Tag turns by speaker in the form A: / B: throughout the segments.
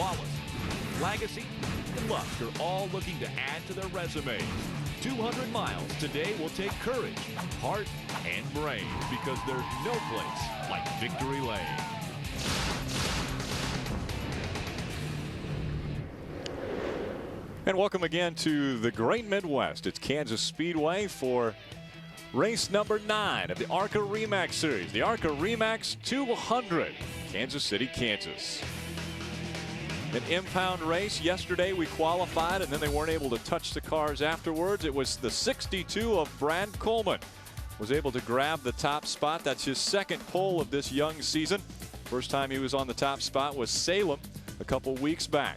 A: Wallace, Legacy, and Luck are all looking to add to their resumes. 200 miles today will take courage, heart, and brain, because there's no place like Victory Lane.
B: And welcome again to the Great Midwest. It's Kansas Speedway for race number 9 of the ARCA REMAX Series. The ARCA REMAX 200, Kansas City, Kansas. An impound race. Yesterday we qualified and then they weren't able to touch the cars afterwards. It was the 62 of Brad Coleman was able to grab the top spot. That's his second pole of this young season. First time he was on the top spot was Salem a couple weeks back.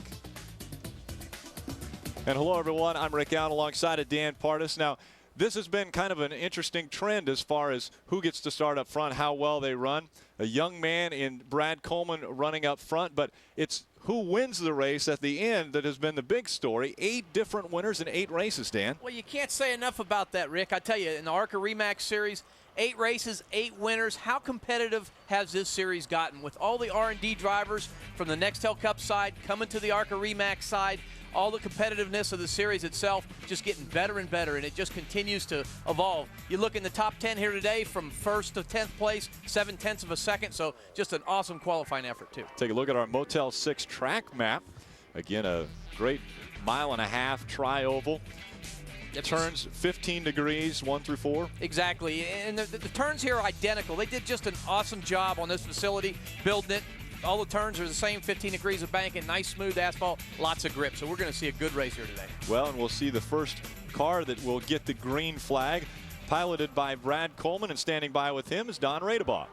B: And hello everyone, I'm Rick Allen alongside of Dan Pardis. Now, this has been kind of an interesting trend as far as who gets to start up front, how well they run. A young man in Brad Coleman running up front, but it's who wins the race at the end that has been the big story. 8 different winners in 8 races, Dan.
C: Well, you can't say enough about that, Rick. I tell you, in the ARCA REMAX Series, 8 races, 8 winners. How competitive has this series gotten with all the R&D drivers from the Nextel Cup side coming to the ARCA REMAX side? All the competitiveness of the series itself just getting better and better, and it just continues to evolve. You look in the top 10 here today from 1st to 10th place, 7/10 of a second, so just an awesome qualifying effort too.
B: Take a look at our Motel 6 track map. Again, a great 1.5-mile tri-oval. Turns 15 degrees, 1 through 4.
C: Exactly, and the turns here are identical. They did just an awesome job on this facility, building it. All the turns are the same, 15 degrees of banking, nice smooth asphalt, lots of grip. So we're going to see a good race here today.
B: Well, and we'll see the first car that will get the green flag, piloted by Brad Coleman, and standing by with him is Don Radebaugh.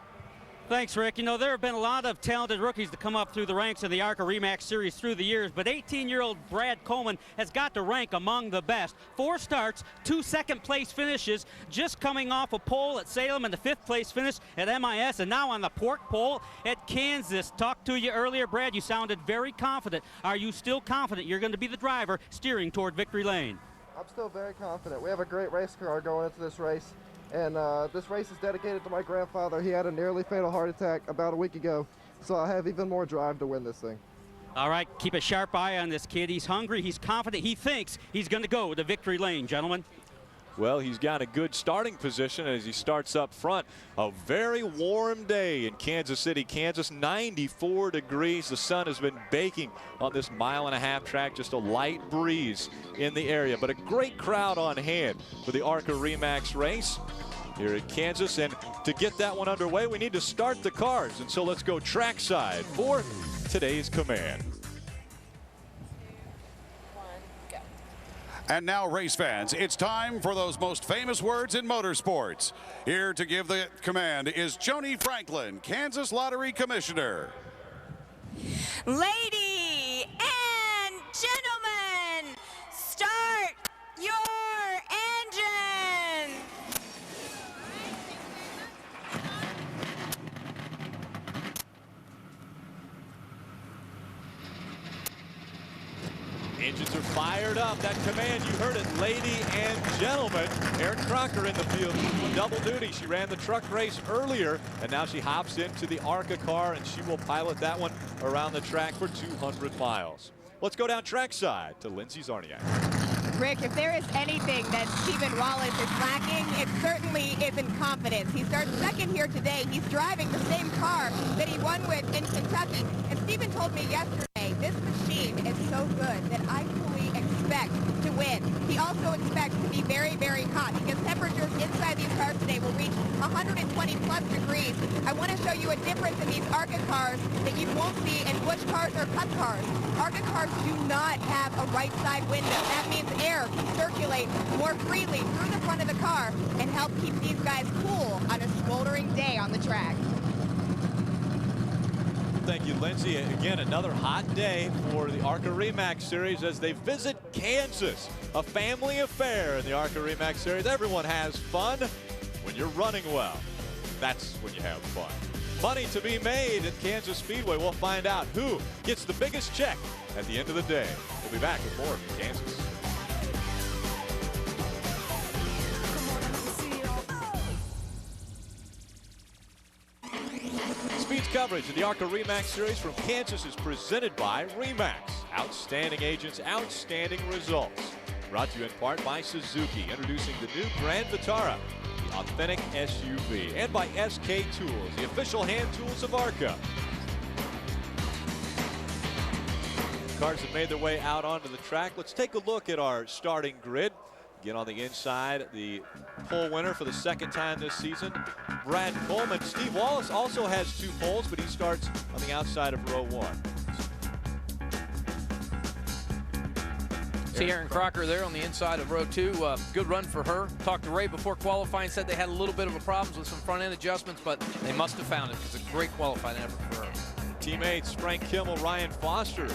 D: Thanks, Rick. You know, there have been a lot of talented rookies to come up through the ranks of the ARCA REMAX Series through the years, but 18-year-old Brad Coleman has got to rank among the best. 4 starts, 2 second-place finishes, just coming off a pole at Salem and the 5th-place finish at MIS, and now on the pork pole at Kansas. Talked to you earlier, Brad. You sounded very confident. Are you still confident you're going to be the driver steering toward victory lane?
E: I'm still very confident. We have a great race car going into this race. And this race is dedicated to my grandfather. He had a nearly fatal heart attack about a week ago, so I have even more drive to win this thing.
D: All right, keep a sharp eye on this kid. He's hungry, he's confident, he thinks he's going to go to victory lane, gentlemen.
B: Well, he's got a good starting position as he starts up front. A very warm day in Kansas City, Kansas. 94 degrees. The sun has been baking on this 1.5-mile track. Just a light breeze in the area, but a great crowd on hand for the ARCA REMAX race here at Kansas. And to get that one underway, we need to start the cars. And so let's go trackside for today's command.
F: And now, race fans, it's time for those most famous words in motorsports. Here to give the command is Joni Franklin, Kansas Lottery Commissioner.
G: Ladies and gentlemen, start your engine.
B: Engines are fired up. That command, you heard it, lady and gentlemen. Erin Crocker in the field doing double duty. She ran the truck race earlier, and now she hops into the ARCA car, and she will pilot that one around the track for 200 miles. Let's go down trackside to Lindsay Zarniak.
H: Rick, if there is anything that Stephen Wallace is lacking, it certainly isn't confidence. He starts second here today. He's driving the same car that he won with in Kentucky. And Stephen told me yesterday, this machine is so good that I fully expect to win. He also expects to be very, very hot because temperatures inside these cars today will reach 120 plus degrees. I want to show you a difference in these ARCA cars that you won't see in Busch cars or Cup cars. ARCA cars do not have a right side window. That means air can circulate more freely through the front of the car and help keep these guys cool on a smoldering day on the track.
B: Thank you, Lindsay. Again, another hot day for the ARCA REMAX Series as they visit Kansas. A family affair in the ARCA REMAX Series. Everyone has fun when you're running well. That's when you have fun. Money to be made at Kansas Speedway. We'll find out who gets the biggest check at the end of the day. We'll be back with more from Kansas. Speed's coverage of the ARCA REMAX Series from Kansas is presented by REMAX. Outstanding agents, outstanding results. Brought to you in part by Suzuki, introducing the new Grand Vitara, the authentic SUV, and by SK Tools, the official hand tools of ARCA. Cars have made their way out onto the track. Let's take a look at our starting grid. Get on the inside, the pole winner for the second time this season, Brad Coleman. Steve Wallace also has 2 poles, but he starts on the outside of row 1.
C: See Aaron Crocker there on the inside of row 2. Good run for her. Talked to Ray before qualifying, said they had a little bit of a problems with some front end adjustments, but they must have found it. It's a great qualifying effort for her.
B: Teammates Frank Kimmel, Ryan Foster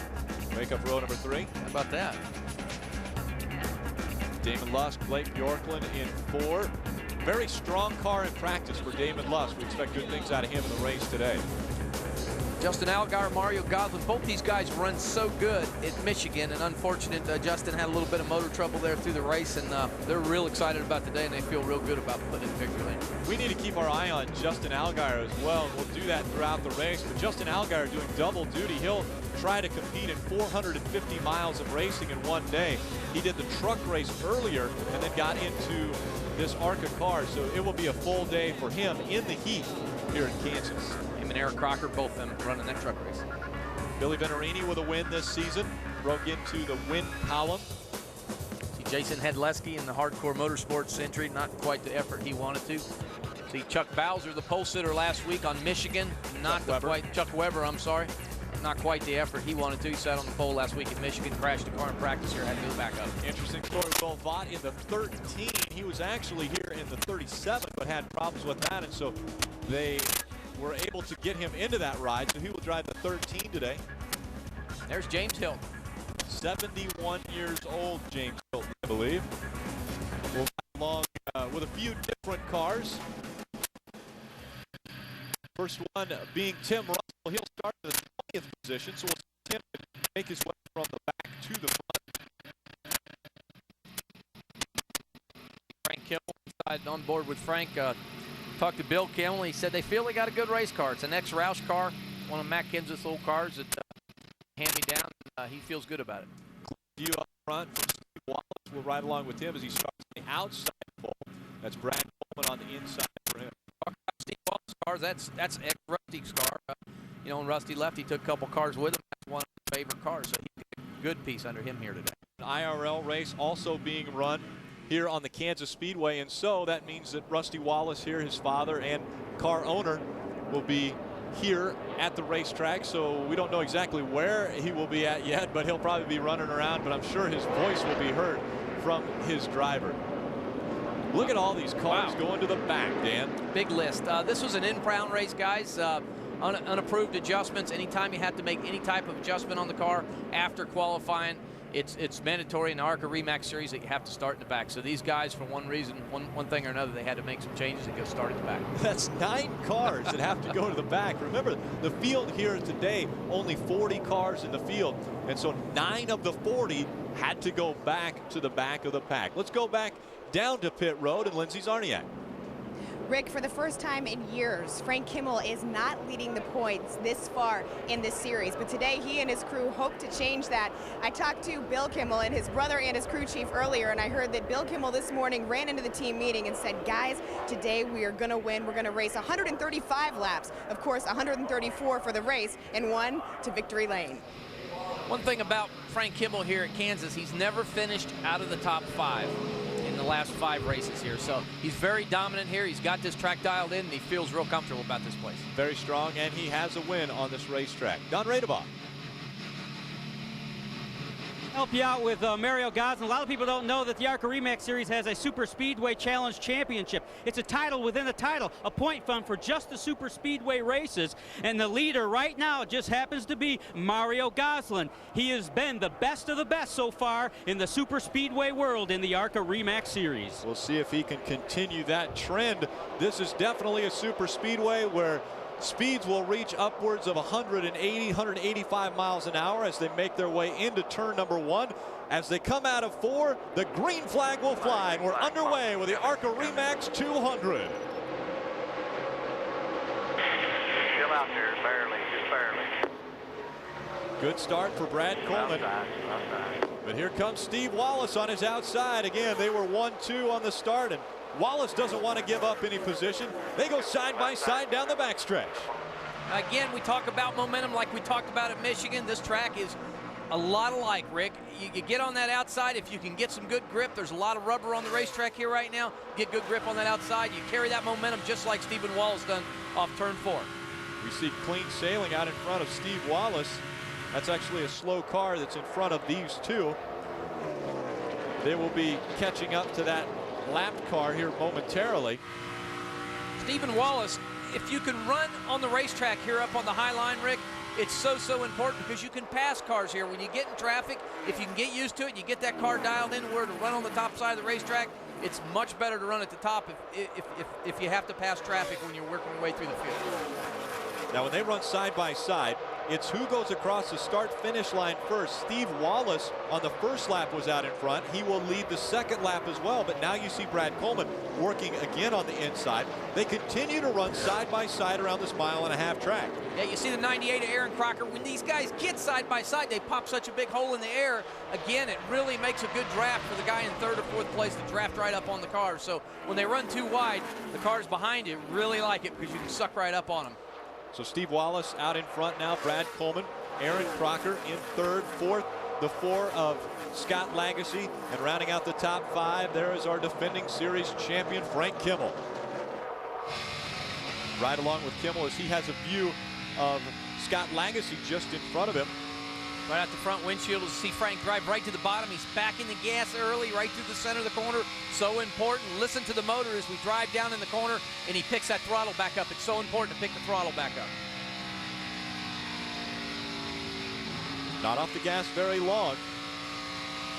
B: make up row number 3.
C: How about that?
B: Damon Lusk, Blake Bjorklund in 4. Very strong car in practice for Damon Lusk. We expect good things out of him in the race today.
C: Justin Allgaier, Mario Goslin, both these guys run so good at Michigan, and unfortunate Justin had a little bit of motor trouble there through the race, and they're real excited about today, and they feel real good about putting it in victory lane.
B: We need to keep our eye on Justin Allgaier as well, and we'll do that throughout the race. But Justin Allgaier doing double duty. He'll try to compete in 450 miles of racing in one day. He did the truck race earlier and then got into this ARCA car, so it will be a full day for him in the heat here in Kansas.
C: Him and Eric Crocker, both of them running that truck race.
B: Billy Venturini with a win this season, broke into the win column.
C: See Jason Hedleski in the Hardcore Motorsports entry, not quite the effort he wanted to. See Chuck Bowser, the pole sitter last week on Michigan, Chuck Weber, I'm sorry. Not quite the effort he wanted to. He sat on the pole last week at Michigan, crashed a car in practice here, had to go back up.
B: Interesting story. Will Vaught in the 13. He was actually here in the 37, but had problems with that, and so they were able to get him into that ride, so he will drive the 13 today.
C: There's James Hilton.
B: 71 years old, James Hilton, I believe. We'll ride along with a few different cars. First one being Tim Russell. He'll start in the 20th position, so we'll see Tim make his way from the back to the front.
C: Frank Kimmel on board with Frank. Talked to Bill Kimmel. He said they feel they got a good race car. It's an ex-Roush car, one of Matt Kenseth's old cars that hand-me-down. He feels good about it.
B: View up front from Steve Wallace. We'll ride along with him as he starts on the outside pole. That's Brad Coleman on the inside for him.
C: Steve Wallace cars, that's ex-Rusty's car. You know, when Rusty left, he took a couple cars with him. That's one of his favorite cars, so he got a good piece under him here today.
B: An IRL race also being run here on the Kansas Speedway, and so that means that Rusty Wallace here, his father and car owner, will be here at the racetrack. So we don't know exactly where he will be at yet, but he'll probably be running around, but I'm sure his voice will be heard from his driver. Look at all these cars going to the back, Dan.
C: Big list. This was an in-round race, guys. Unapproved adjustments. Anytime you have to make any type of adjustment on the car after qualifying, it's mandatory in the ARCA REMAX Series that you have to start in the back. So these guys, for one reason, one thing or another, they had to make some changes and go start at the back.
B: That's 9 cars that have to go to the back. Remember, the field here today, only 40 cars in the field, and so 9 of the 40 had to go back to the back of the pack. Let's go back down to pit road and Lindsay Zarniak.
H: Rick, for the first time in years, Frank Kimmel is not leading the points this far in this series, but today he and his crew hope to change that. I talked to Bill Kimmel and his brother and his crew chief earlier, and I heard that Bill Kimmel this morning ran into the team meeting and said, guys, today we are going to win. We're going to race 135 laps. Of course, 134 for the race and 1 to victory lane.
C: One thing about Frank Kimmel here at Kansas, he's never finished out of the top 5 in the last 5 races here. So he's very dominant here. He's got this track dialed in, and he feels real comfortable about this place.
B: Very strong, and he has a win on this racetrack. Don Radebaugh.
D: Help you out with Mario Goslin. A lot of people don't know that the ARCA REMAX Series has a Super Speedway Challenge Championship. It's a title within a title, a point fund for just the Super Speedway races. And the leader right now just happens to be Mario Goslin. He has been the best of the best so far in the Super Speedway world in the ARCA REMAX Series.
B: We'll see if he can continue that trend. This is definitely a Super Speedway where speeds will reach upwards of 180, 185 miles an hour as they make their way into turn number 1. As they come out of 4, the green flag will fly, and we're underway with the ARCA REMAX 200.
I: Still out there, Barry.
B: Good start for Brad Coleman. But here comes Steve Wallace on his outside. Again, they were 1-2 on the start, and Wallace doesn't want to give up any position. They go side by side down the backstretch.
C: Again, we talk about momentum like we talked about at Michigan. This track is a lot alike, Rick. You get on that outside. If you can get some good grip, there's a lot of rubber on the racetrack here right now. Get good grip on that outside. You carry that momentum just like Stephen Wallace done off turn 4.
B: We see clean sailing out in front of Steve Wallace. That's actually a slow car that's in front of these two. They will be catching up to that lapped car here momentarily.
C: Stephen Wallace, if you can run on the racetrack here up on the high line, Rick, it's so important because you can pass cars here. When you get in traffic, if you can get used to it, you get that car dialed in where to run on the top side of the racetrack, it's much better to run at the top if you have to pass traffic when you're working your way through the field.
B: Now when they run side by side, it's who goes across the start-finish line first. Steve Wallace on the first lap was out in front. He will lead the second lap as well, but now you see Brad Coleman working again on the inside. They continue to run side by side around this 1.5-mile track.
C: Yeah, you see the 98 of Aaron Crocker. When these guys get side by side, they pop such a big hole in the air. Again, it really makes a good draft for the guy in 3rd or 4th place to draft right up on the car. So when they run too wide, the cars behind you really like it because you can suck right up on them.
B: So Steve Wallace out in front now. Brad Coleman, Aaron Crocker in 3rd, 4th, the 4 of Scott Lagasse, and rounding out the top 5, there is our defending series champion Frank Kimmel. Right along with Kimmel as he has a view of Scott Lagasse just in front of him.
C: Right out the front windshield, you'll see Frank drive right to the bottom. He's backing the gas early, right through the center of the corner. So important. Listen to the motor as we drive down in the corner, and he picks that throttle back up. It's so important to pick the throttle back up.
B: Not off the gas very long.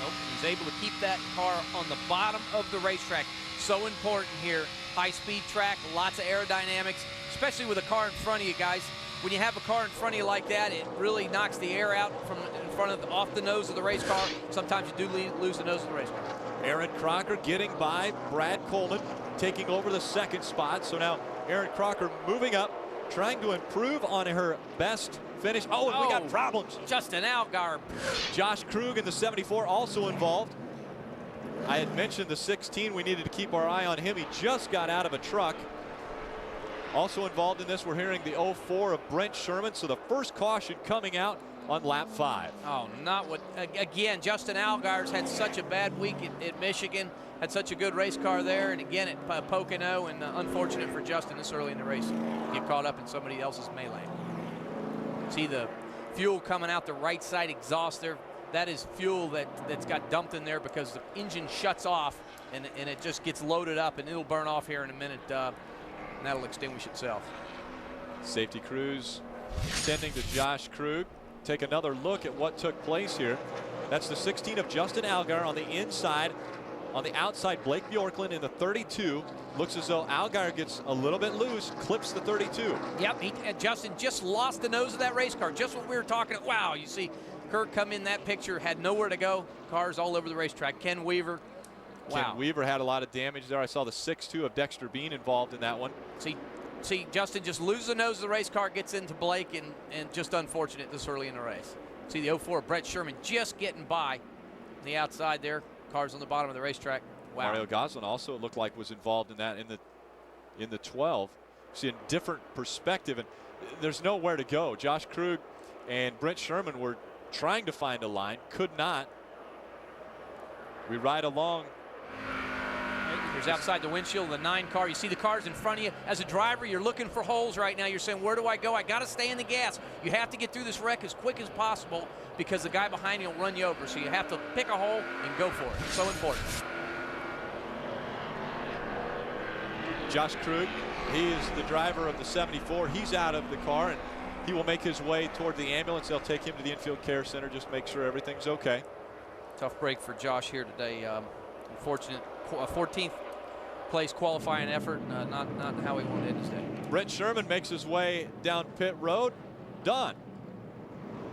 C: Nope, he's able to keep that car on the bottom of the racetrack. So important here. High-speed track, lots of aerodynamics, especially with a car in front of you guys. When you have a car in front of you like that, it really knocks the air out from in front of off the nose of the race car. Sometimes you do lose the nose of the race car.
B: Aaron Crocker getting by Brad Coleman, taking over the 2nd spot. So now Aaron Crocker moving up, trying to improve on her best finish. Oh, and we got problems.
C: Justin Allgaier.
B: Josh Krug in the 74 also involved. I had mentioned the 16. We needed to keep our eye on him. He just got out of a truck. Also involved in this, we're hearing the 04 of Brent Sherman. So the first caution coming out on lap 5.
C: Oh, not what, again, Justin Allgaier's had such a bad week at Michigan, had such a good race car there, and again at Pocono, and unfortunate for Justin this early in the race, get caught up in somebody else's melee. See the fuel coming out the right side exhaust there. That is fuel that's got dumped in there because the engine shuts off, and it just gets loaded up, and it'll burn off here in a minute. And that'll extinguish itself.
B: Safety crews extending to Josh Krug. Take another look at what took place here. That's the 16 of Justin Allgaier on the inside. On the outside, Blake Bjorklund in the 32. Looks as though Allgaier gets a little bit loose, clips the 32.
C: Yep, Justin just lost the nose of that race car. Just what we were talking about. Wow, you see Kirk come in that picture, had nowhere to go. Cars all over the racetrack. Ken Weaver. Wow.
B: Ken Weaver had a lot of damage there. I saw the 6'2 of Dexter Bean involved in that one.
C: See, Justin just loses the nose of the race car, gets into Blake, and just unfortunate this early in the race. See the 04 Brett Sherman just getting by on the outside there. Cars on the bottom of the racetrack. Wow.
B: Mario Goslin also, it looked like, was involved in that in the 12. See a different perspective, and there's nowhere to go. Josh Krug and Brent Sherman were trying to find a line, could not. We ride along.
C: Here's outside the windshield of the 9 car. You see the cars in front of you. As a driver, you're looking for holes right now. You're saying, where do I go? I got to stay in the gas. You have to get through this wreck as quick as possible because the guy behind you will run you over. So you have to pick a hole and go for it. So important.
B: Josh Krug, he is the driver of the 74. He's out of the car, and he will make his way toward the ambulance. They'll take him to the infield care center, just make sure everything's okay.
C: Tough break for Josh here today. Unfortunate 14th place qualifying effort, not how he wanted to end his day.
B: Brent Sherman makes his way down pit road. Done.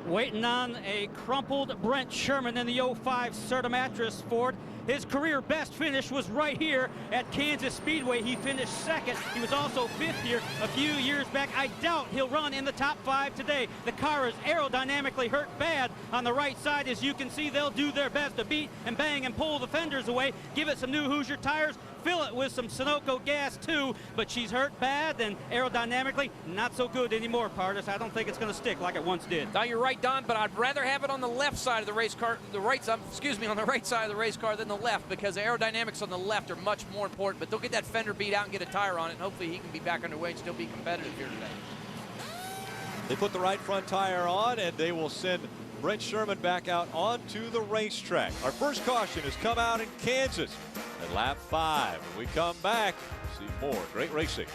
D: waiting on a crumpled Brent Sherman in the 05 Serta Mattress Ford. His career best finish was right here at Kansas Speedway. He finished second. He was also fifth here a few years back. I doubt he'll run in the top 5 today. The car is aerodynamically hurt bad on the right side. As you can see, they'll do their best to beat and bang and pull the fenders away. Give it some new Hoosier tires. Fill it with some Sunoco gas too, but she's hurt bad and aerodynamically not so good anymore, Pardis. I don't think it's going to stick like it once did.
C: Now you're right, Don, but I'd rather have it on the left side of the race car, on the right side of the race car than the left, because the aerodynamics on the left are much more important. But they'll get that fender beat out and get a tire on it, and hopefully he can be back underway and still be competitive here today.
B: They put the right front tire on, and they will send Brent Sherman back out onto the racetrack. Our first caution has come out in Kansas at lap 5. When we come back, see more great racing.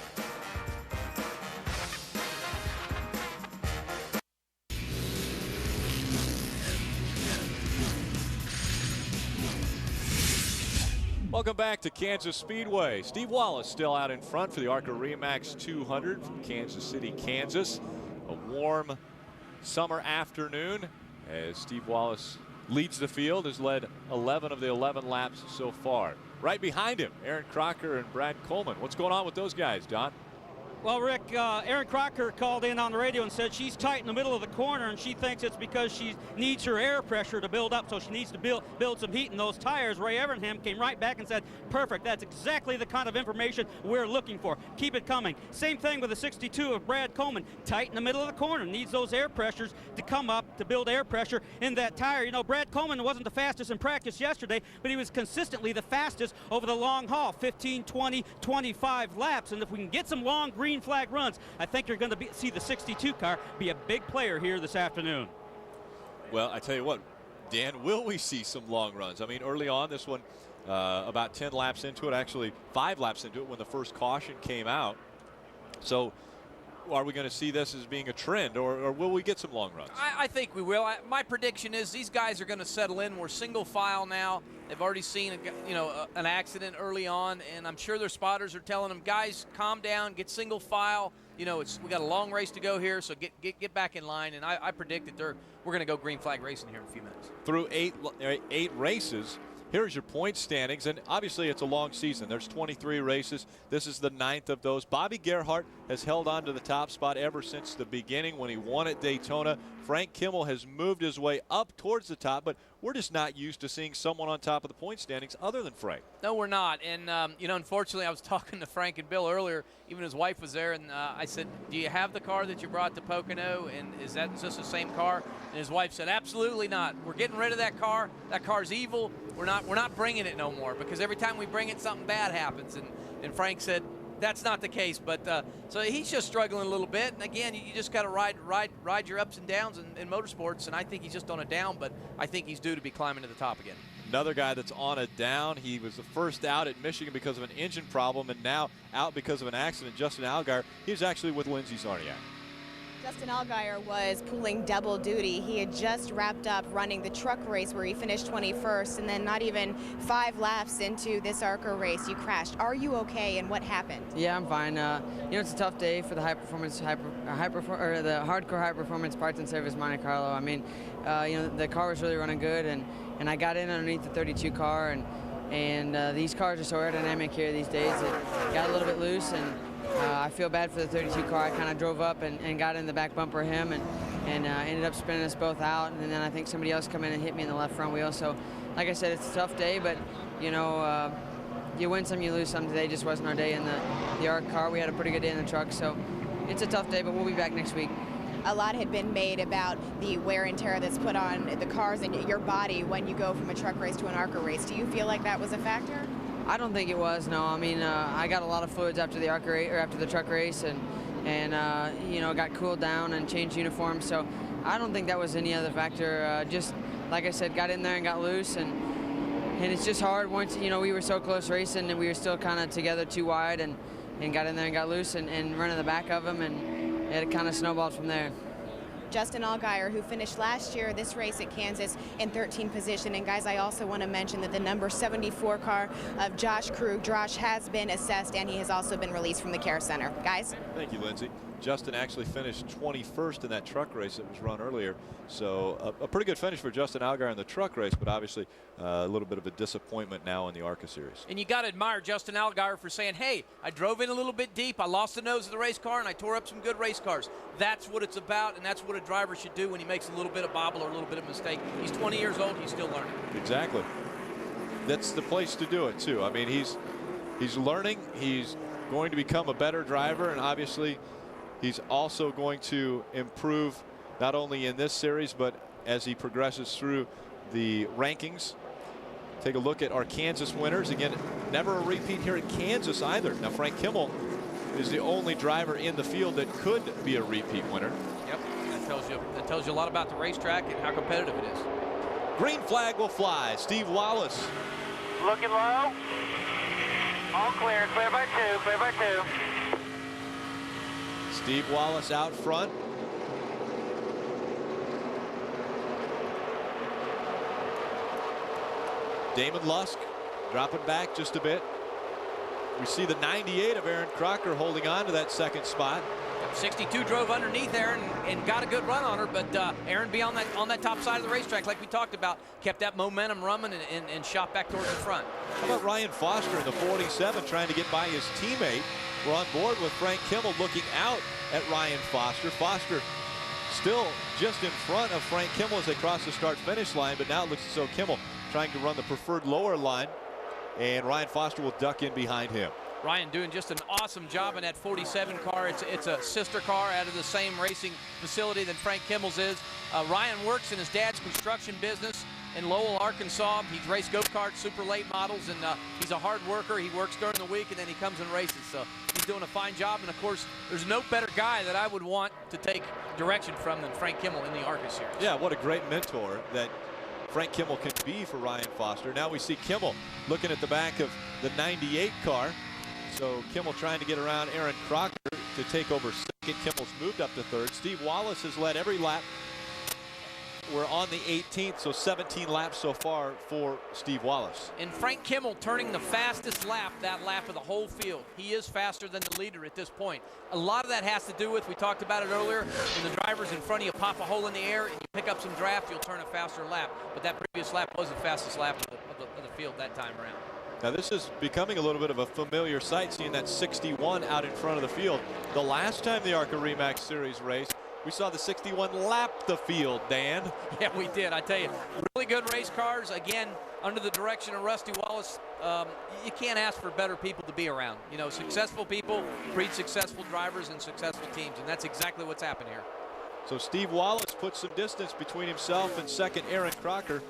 B: Welcome back to Kansas Speedway. Steve Wallace still out in front for the ARCA Remax 200 from Kansas City, Kansas. A warm summer afternoon as Steve Wallace leads the field, has led 11 of the 11 laps so far. Right behind him, Aaron Crocker and Brad Coleman. What's going on with those guys, Don?
D: Well, Rick, Aaron Crocker called in on the radio and said she's tight in the middle of the corner, and she thinks it's because she needs her air pressure to build up, so she needs to build some heat in those tires. Ray Evernham came right back and said, perfect, that's exactly the kind of information we're looking for. Keep it coming. Same thing with the 62 of Brad Coleman. Tight in the middle of the corner, needs those air pressures to come up to build air pressure in that tire. You know, Brad Coleman wasn't the fastest in practice yesterday, but he was consistently the fastest over the long haul, 15, 20, 25 laps, and if we can get some long green flag runs, I think you're going to see the 62 car be a big player here this afternoon.
B: Well, I tell you what, Dan, will we see some long runs? I mean, early on, this one, about 10 laps into it, actually 5 laps into it when the first caution came out. So are we going to see this as being a trend, or will we get some long runs?
C: I think we will. My prediction is these guys are going to settle in. We're single file now. They've already seen an accident early on, and I'm sure their spotters are telling them, guys, calm down, get single file. You know, we got a long race to go here, so get back in line. And I predict that we're going to go green flag racing here in a few minutes.
B: Through eight races, here's your point standings, and obviously it's a long season. There's 23 races. This is the 9th of those. Bobby Gerhart has held on to the top spot ever since the beginning when he won at Daytona. Frank Kimmel has moved his way up towards the top, but we're just not used to seeing someone on top of the point standings other than Frank.
C: No, we're not. And, unfortunately, I was talking to Frank and Bill earlier. Even his wife was there, and I said, do you have the car that you brought to Pocono, and is that just the same car? And his wife said, absolutely not. We're getting rid of that car. That car's evil. We're not bringing it no more, because every time we bring it, something bad happens. And Frank said, that's not the case, but so he's just struggling a little bit. And again, you just got to ride your ups and downs in motorsports, and I think he's just on a down, but I think he's due to be climbing to the top again.
B: Another guy that's on a down. He was the first out at Michigan because of an engine problem, and now out because of an accident. Justin Allgaier, he's actually with Lindsey Czarniak.
H: Justin Allgaier was pulling double duty. He had just wrapped up running the truck race where he finished 21st, and then not even 5 laps into this ARCA race, you crashed. Are you okay, and what happened?
I: Yeah, I'm fine. It's a tough day for the the hardcore high performance parts and service Monte Carlo. I mean, the car was really running good, and I got in underneath the 32 car, and these cars are so aerodynamic here these days. It got a little bit loose, and I feel bad for the 32 car. I kind of drove up and got in the back bumper of him and ended up spinning us both out. And then I think somebody else come in and hit me in the left front wheel. So, like I said, it's a tough day, but, you win some, you lose some. Today just wasn't our day in the ARC car. We had a pretty good day in the truck, so it's a tough day, but we'll be back next week.
H: A lot had been made about the wear and tear that's put on the cars and your body when you go from a truck race to an ARCA race. Do you feel like that was a factor?
I: I don't think it was. No, I mean, I got a lot of fluids after the ARCA race, or after the truck race, and got cooled down and changed uniforms. So I don't think that was any other factor. Just like I said, got in there and got loose, and it's just hard once we were so close racing and we were still kind of together too wide, and got in there and got loose and running the back of them, and it kind of snowballed from there.
H: Justin Allgaier, who finished last year this race at Kansas in 13th position. And guys, I also want to mention that the number 74 car of Josh Krug, Josh has been assessed, and he has also been released from the care center. Guys?
B: Thank you, Lindsay. Justin actually finished 21st in that truck race that was run earlier. So a pretty good finish for Justin Allgaier in the truck race, but obviously a little bit of a disappointment now in the ARCA Series.
C: And you got to admire Justin Allgaier for saying, hey, I drove in a little bit deep, I lost the nose of the race car, and I tore up some good race cars. That's what it's about, and that's what a driver should do when he makes a little bit of bobble or a little bit of mistake. He's 20 years old, he's still learning.
B: Exactly. That's the place to do it, too. I mean, he's learning, he's going to become a better driver, and obviously he's also going to improve not only in this series, but as he progresses through the rankings. Take a look at our Kansas winners. Again, never a repeat here at Kansas either. Now, Frank Kimmel is the only driver in the field that could be a repeat winner.
C: Yep, that tells you a lot about the racetrack and how competitive it is.
B: Green flag will fly. Steve Wallace.
J: Looking low. All clear. Clear by two. Clear by two.
B: Steve Wallace out front. Damon Lusk dropping back just a bit. We see the 98 of Aaron Crocker holding on to that second spot.
C: 62 drove underneath Aaron and got a good run on her, but Aaron be on that top side of the racetrack like we talked about, kept that momentum running and shot back towards the front.
B: How about Ryan Foster in the 47 trying to get by his teammate? We're on board with Frank Kimmel looking out at Ryan Foster. Foster still just in front of Frank Kimmel as they cross the start-finish line, but now it looks as though Kimmel trying to run the preferred lower line, and Ryan Foster will duck in behind him.
C: Ryan doing just an awesome job in that 47 car. It's a sister car out of the same racing facility that Frank Kimmel's is. Ryan works in his dad's construction business in Lowell, Arkansas. He's raced go-karts, super late models, and he's a hard worker. He works during the week, and then he comes and races. So he's doing a fine job. And, of course, there's no better guy that I would want to take direction from than Frank Kimmel in the ARCA Series.
B: Yeah, what a great mentor that Frank Kimmel can be for Ryan Foster. Now we see Kimmel looking at the back of the 98 car. So Kimmel trying to get around Aaron Crocker to take over second. Kimmel's moved up to third. Steve Wallace has led every lap. We're on the 18th, so 17 laps so far for Steve Wallace.
C: And Frank Kimmel turning the fastest lap, that lap of the whole field. He is faster than the leader at this point. A lot of that has to do with, we talked about it earlier, when the drivers in front of you pop a hole in the air and you pick up some draft, you'll turn a faster lap. But that previous lap was the fastest lap of the field that time around.
B: Now this is becoming a little bit of a familiar sight, seeing that 61 out in front of the field. The last time the ARCA REMAX Series raced, we saw the 61 lap the field, Dan.
C: Yeah, we did. I tell you, really good race cars. Again, under the direction of Rusty Wallace, you can't ask for better people to be around. You know, successful people breed successful drivers and successful teams, and that's exactly what's happened here.
B: So Steve Wallace puts some distance between himself and second Aaron Crocker,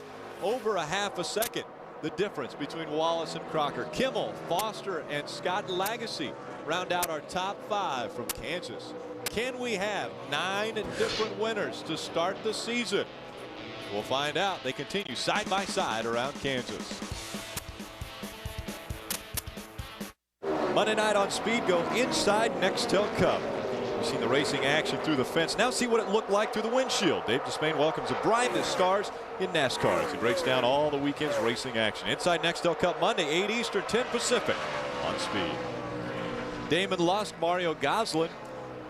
B: over a half a second. The difference between Wallace and Crocker. Kimmel, Foster, and Scott Lagasse round out our top 5 from Kansas. Can we have 9 different winners to start the season? We'll find out. They continue side by side around Kansas. Monday night on Speed, go inside Nextel Cup. You've seen the racing action through the fence. Now see what it looked like through the windshield. Dave Despain welcomes the brightest stars in NASCAR as he breaks down all the weekend's racing action. Inside Nextel Cup Monday, 8 Eastern, 10 Pacific on Speed. Damon Lusk, Mario Gosselin.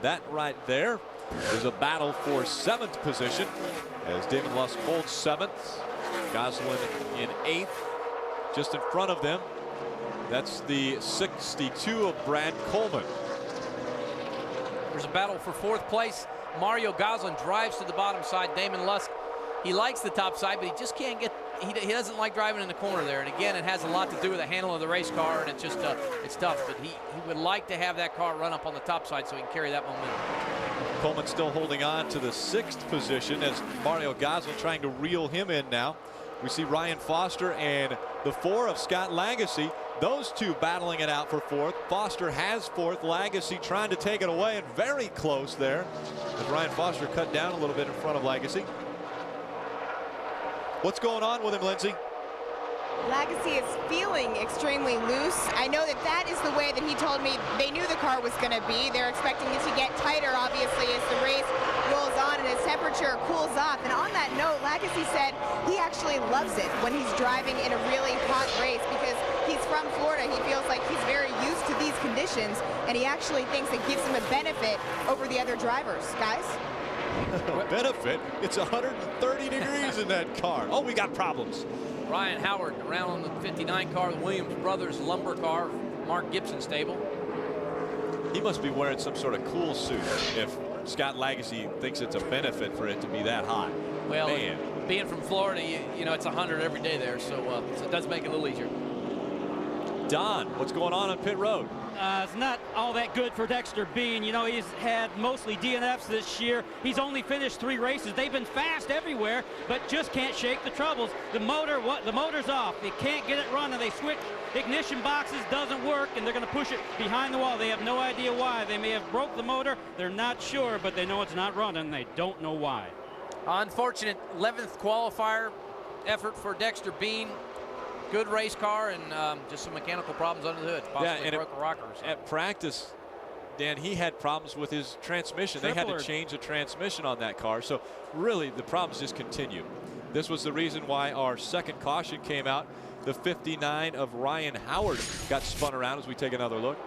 B: That right there is a battle for 7th position as Damon Lusk holds 7th. Gosselin in 8th. Just in front of them, that's the 62 of Brad Coleman.
C: There's a battle for 4th place. Mario Gosselin drives to the bottom side. Damon Lusk, he likes the top side, but he just can't get, he doesn't like driving in the corner there. And again, it has a lot to do with the handle of the race car, and it's just, it's tough. But he would like to have that car run up on the top side so he can carry that momentum.
B: Coleman still holding on to the 6th position as Mario Gosselin trying to reel him in now. We see Ryan Foster and the 4 of Scott Lagasse. Those two battling it out for 4th. Foster has 4th. Lagasse trying to take it away, and very close there as Ryan Foster cut down a little bit in front of Lagasse. What's going on with him, Lindsey?
H: Legacy is feeling extremely loose. I know that that is the way that he told me they knew the car was going to be. They're expecting it to get tighter, obviously, as the race rolls on and as temperature cools off. And on that note, Legacy said he actually loves it when he's driving in a really hot race because he's from Florida. He feels like he's very used to these conditions, and he actually thinks it gives him a benefit over the other drivers. Guys?
B: Benefit? It's 130 degrees in that car. Oh, we got problems.
C: Ryan Howard around on the 59 car, the Williams Brothers lumber car, Mark Gibson stable.
B: He must be wearing some sort of cool suit if Scott Legacy thinks it's a benefit for it to be that hot.
C: Well,
B: man,
C: being from Florida, you know, it's 100 every day there, so it does make it a little easier.
B: Don, what's going on pit road?
D: It's not all that good for Dexter Bean. You know, he's had mostly DNFs this year. He's only finished 3 races. They've been fast everywhere, but just can't shake the troubles. The motor's off. They can't get it running. They switch ignition boxes, doesn't work, and they're going to push it behind the wall. They have no idea why. They may have broke the motor. They're not sure, but they know it's not running. They don't know why.
C: Unfortunate 11th qualifier effort for Dexter Bean. Good race car and just some mechanical problems under the hood. Possibly broke a rocker or something.
B: At practice, Dan, he had problems with his transmission. They had to change the transmission on that car. So really, the problems just continue. This was the reason why our second caution came out. The 59 of Ryan Howard got spun around as we take another look.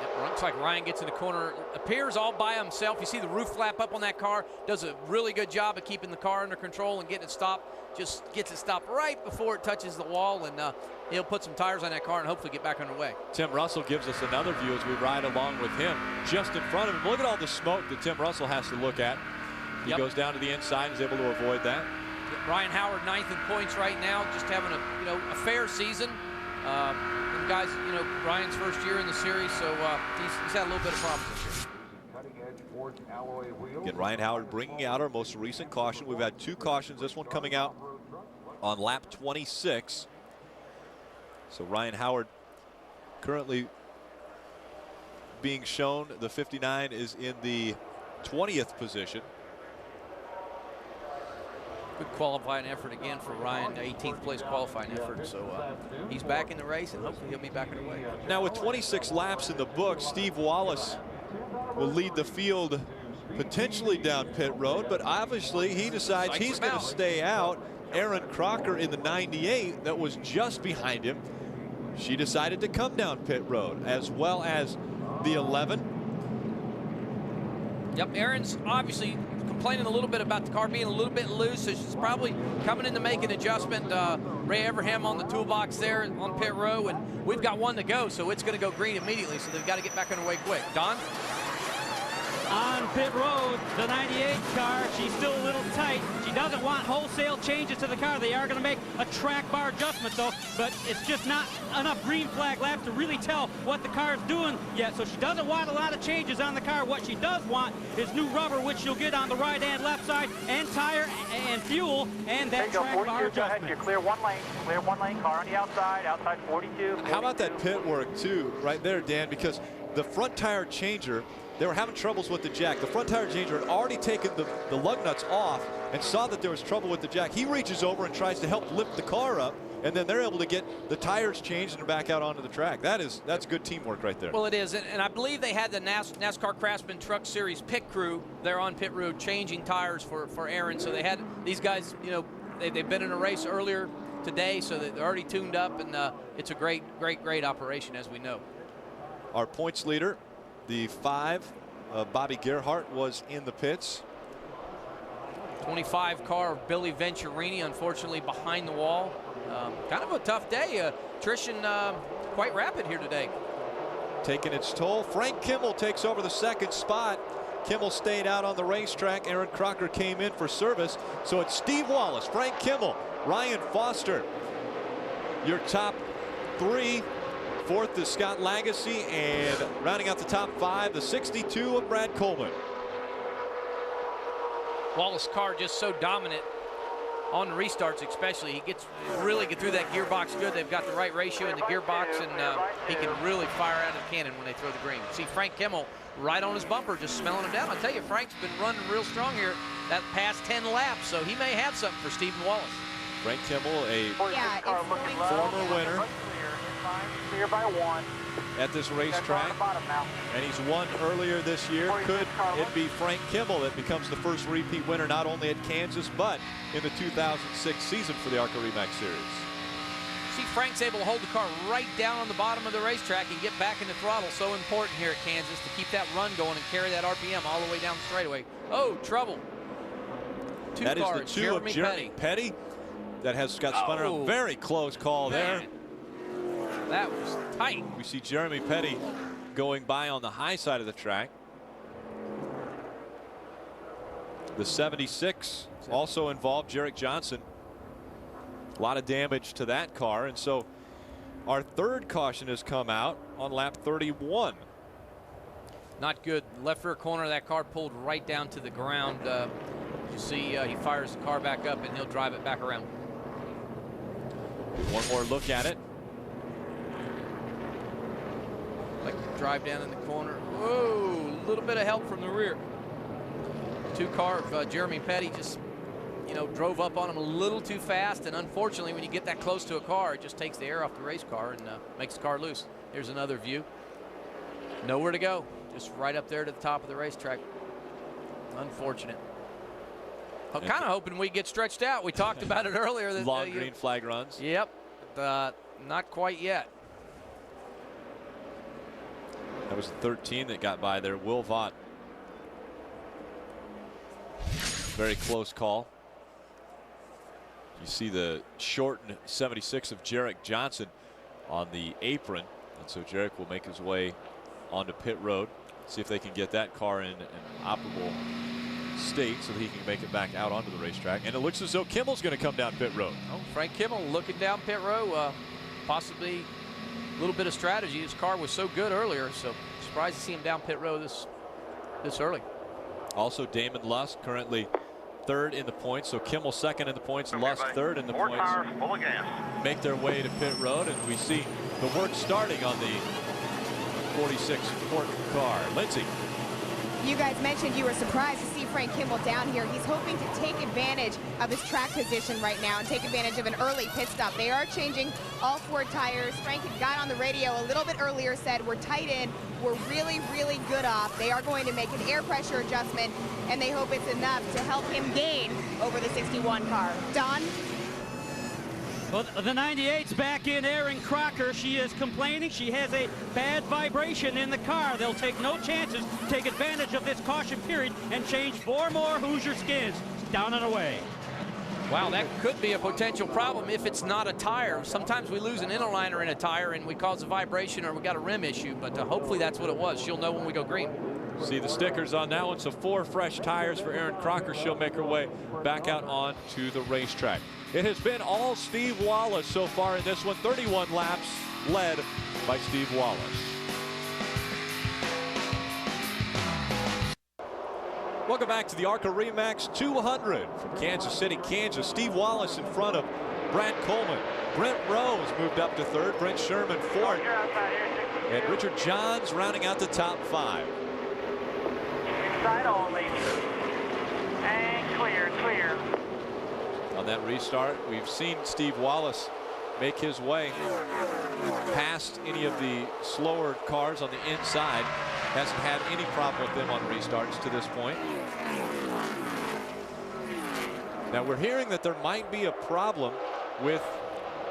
C: It looks like Ryan gets in the corner, appears all by himself. You see the roof flap up on that car. Does a really good job of keeping the car under control and getting it stopped. Just gets it stopped right before it touches the wall, and he'll put some tires on that car and hopefully get back underway.
B: Tim Russell gives us another view as we ride along with him. Just in front of him, look at all the smoke that Tim Russell has to look at. He goes down to the inside and is able to avoid that.
C: Ryan Howard 9th in points right now, just having a fair season. And guys, Ryan's first year in the series, so he's had a little bit of problems this year.
B: Again, Ryan Howard bringing out our most recent caution. We've had 2 cautions, this one coming out on lap 26. So Ryan Howard currently being shown. The 59 is in the 20th position.
C: Good qualifying effort again for Ryan, 18th place qualifying effort. So he's back in the race, and hopefully he'll be back underway.
B: Now with 26 laps in the book, Steve Wallace will lead the field potentially down pit road, but obviously he decides he's going to stay out. Aaron Crocker in the 98 that was just behind him, she decided to come down pit road, as well as the 11.
C: Yep, Aaron's obviously complaining a little bit about the car being a little bit loose, so she's probably coming in to make an adjustment. Ray Everham on the toolbox there on pit row, and we've got 1 to go, so it's going to go green immediately, so they've got to get back underway quick. Don?
D: On pit road, the 98 car, she's still a little tight. She doesn't want wholesale changes to the car. They are going to make a track bar adjustment, though, but it's just not enough green flag laps to really tell what the car is doing yet. So she doesn't want a lot of changes on the car. What she does want is new rubber, which she'll get on the right and left side, and tire and fuel, and that track bar adjustment.
J: Go ahead, you clear 1 lane. Clear 1 lane, car on the outside, outside 42.
B: How about that pit work, too, right there, Dan? Because the front tire changer, they were having troubles with the jack. The front tire changer had already taken the lug nuts off and saw that there was trouble with the jack. He reaches over and tries to help lift the car up, and then they're able to get the tires changed and back out onto the track. That's good teamwork right there.
C: Well, it is, and I believe they had the NASCAR Craftsman Truck Series pit crew there on pit road changing tires for Aaron. So they had these guys, they've been in a race earlier today, so they're already tuned up, and it's a great operation, as we know.
B: Our points leader, the 5, Bobby Gerhart, was in the pits.
C: 25 car of Billy Venturini, unfortunately behind the wall. Kind of a tough day. Attrition quite rapid here today.
B: Taking its toll. Frank Kimmel takes over the 2nd spot. Kimmel stayed out on the racetrack. Aaron Crocker came in for service. So it's Steve Wallace, Frank Kimmel, Ryan Foster, your top 3. 4th is Scott Legacy, and rounding out the top 5, the 62 of Brad Coleman.
C: Wallace' car just so dominant on the restarts, especially. He gets really get through that gearbox good. They've got the right ratio in the gearbox, and he can really fire out of the cannon when they throw the green. See Frank Kimmel right on his bumper, just smelling him down. I tell you, Frank's been running real strong here that past 10 laps, so he may have something for Stephen Wallace.
B: Frank Kimmel, a
J: former
B: winner
J: Clear by 1.
B: at this racetrack, and he's won earlier this year. Could it be Frank Kimmel that becomes the first repeat winner, not only at Kansas, but in the 2006 season for the ARCA REMAX Series?
C: See, Frank's able to hold the car right down on the bottom of the racetrack and get back in the throttle. So important here at Kansas to keep that run going and carry that RPM all the way down the straightaway. Oh, trouble.
B: That is the two of Jeremy Petty that has got spun around. Very close call there.
C: That was tight.
B: We see Jeremy Petty going by on the high side of the track. The 76 also involved Jarek Johnson. A lot of damage to that car, and so our third caution has come out on lap 31.
C: Not good. Left rear corner of that car pulled right down to the ground. You see he fires the car back up and he'll drive it back around.
B: One more look at it.
C: Like to drive down in the corner. Whoa, a little bit of help from the rear. Two car of Jeremy Petty just, you know, drove up on him a little too fast, and unfortunately when you get that close to a car, it just takes the air off the race car and makes the car loose. Here's another view. Nowhere to go, just right up there to the top of the racetrack. Unfortunate. I'm kind of hoping we get stretched out. We talked about it earlier. That,
B: long green flag runs.
C: Yep, but not quite yet.
B: That was the 13 that got by there. Will Vaught. Very close call. You see the shortened 76 of Jarek Johnson on the apron, and so Jarek will make his way onto pit road, see if they can get that car in an operable state so that he can make it back out onto the racetrack. And it looks as though Kimmel's going to come down pit road.
C: Oh, Frank Kimmel looking down pit row, possibly a little bit of strategy. His car was so good earlier, so surprised to see him down pit row this early.
B: Also Damon Lusk currently third in the points, so Kimmel second in the points, Lusk third in the points.
J: Tires, full of gas.
B: Make their way to pit road, and we see the work starting on the 46 Ford car. Lindsay.
H: You guys mentioned you were surprised to see Frank Kimmel down here. He's hoping to take advantage of his track position right now and take advantage of an early pit stop. They are changing all four tires. Frank had got on the radio a little bit earlier, said we're tight in, we're really, really good off. They are going to make an air pressure adjustment, and they hope it's enough to help him gain over the 61 car. Don?
D: Well, the 98's back in Erin Crocker. She is complaining. She has a bad vibration in the car. They'll take no chances, take advantage of this caution period, and change 4 more Hoosier skins. Down and away.
C: Wow, that could be a potential problem if it's not a tire. Sometimes we lose an inner liner in a tire and we cause a vibration or we got a rim issue, but hopefully that's what it was. She'll know when we go green.
B: See the stickers on that one, so 4 fresh tires for Erin Crocker. She'll make her way back out onto the racetrack. It has been all Steve Wallace so far in this one. 31 laps led by Steve Wallace. Welcome back to the ARCA REMAX 200 from Kansas City, Kansas. Steve Wallace in front of Brad Coleman. Brent Rose moved up to third. Brent Sherman fourth. And Richard Johns rounding out the top 5.
J: Inside only. And clear, clear.
B: On that restart, we've seen Steve Wallace make his way past any of the slower cars on the inside. Hasn't had any problem with them on restarts to this point. Now we're hearing that there might be a problem with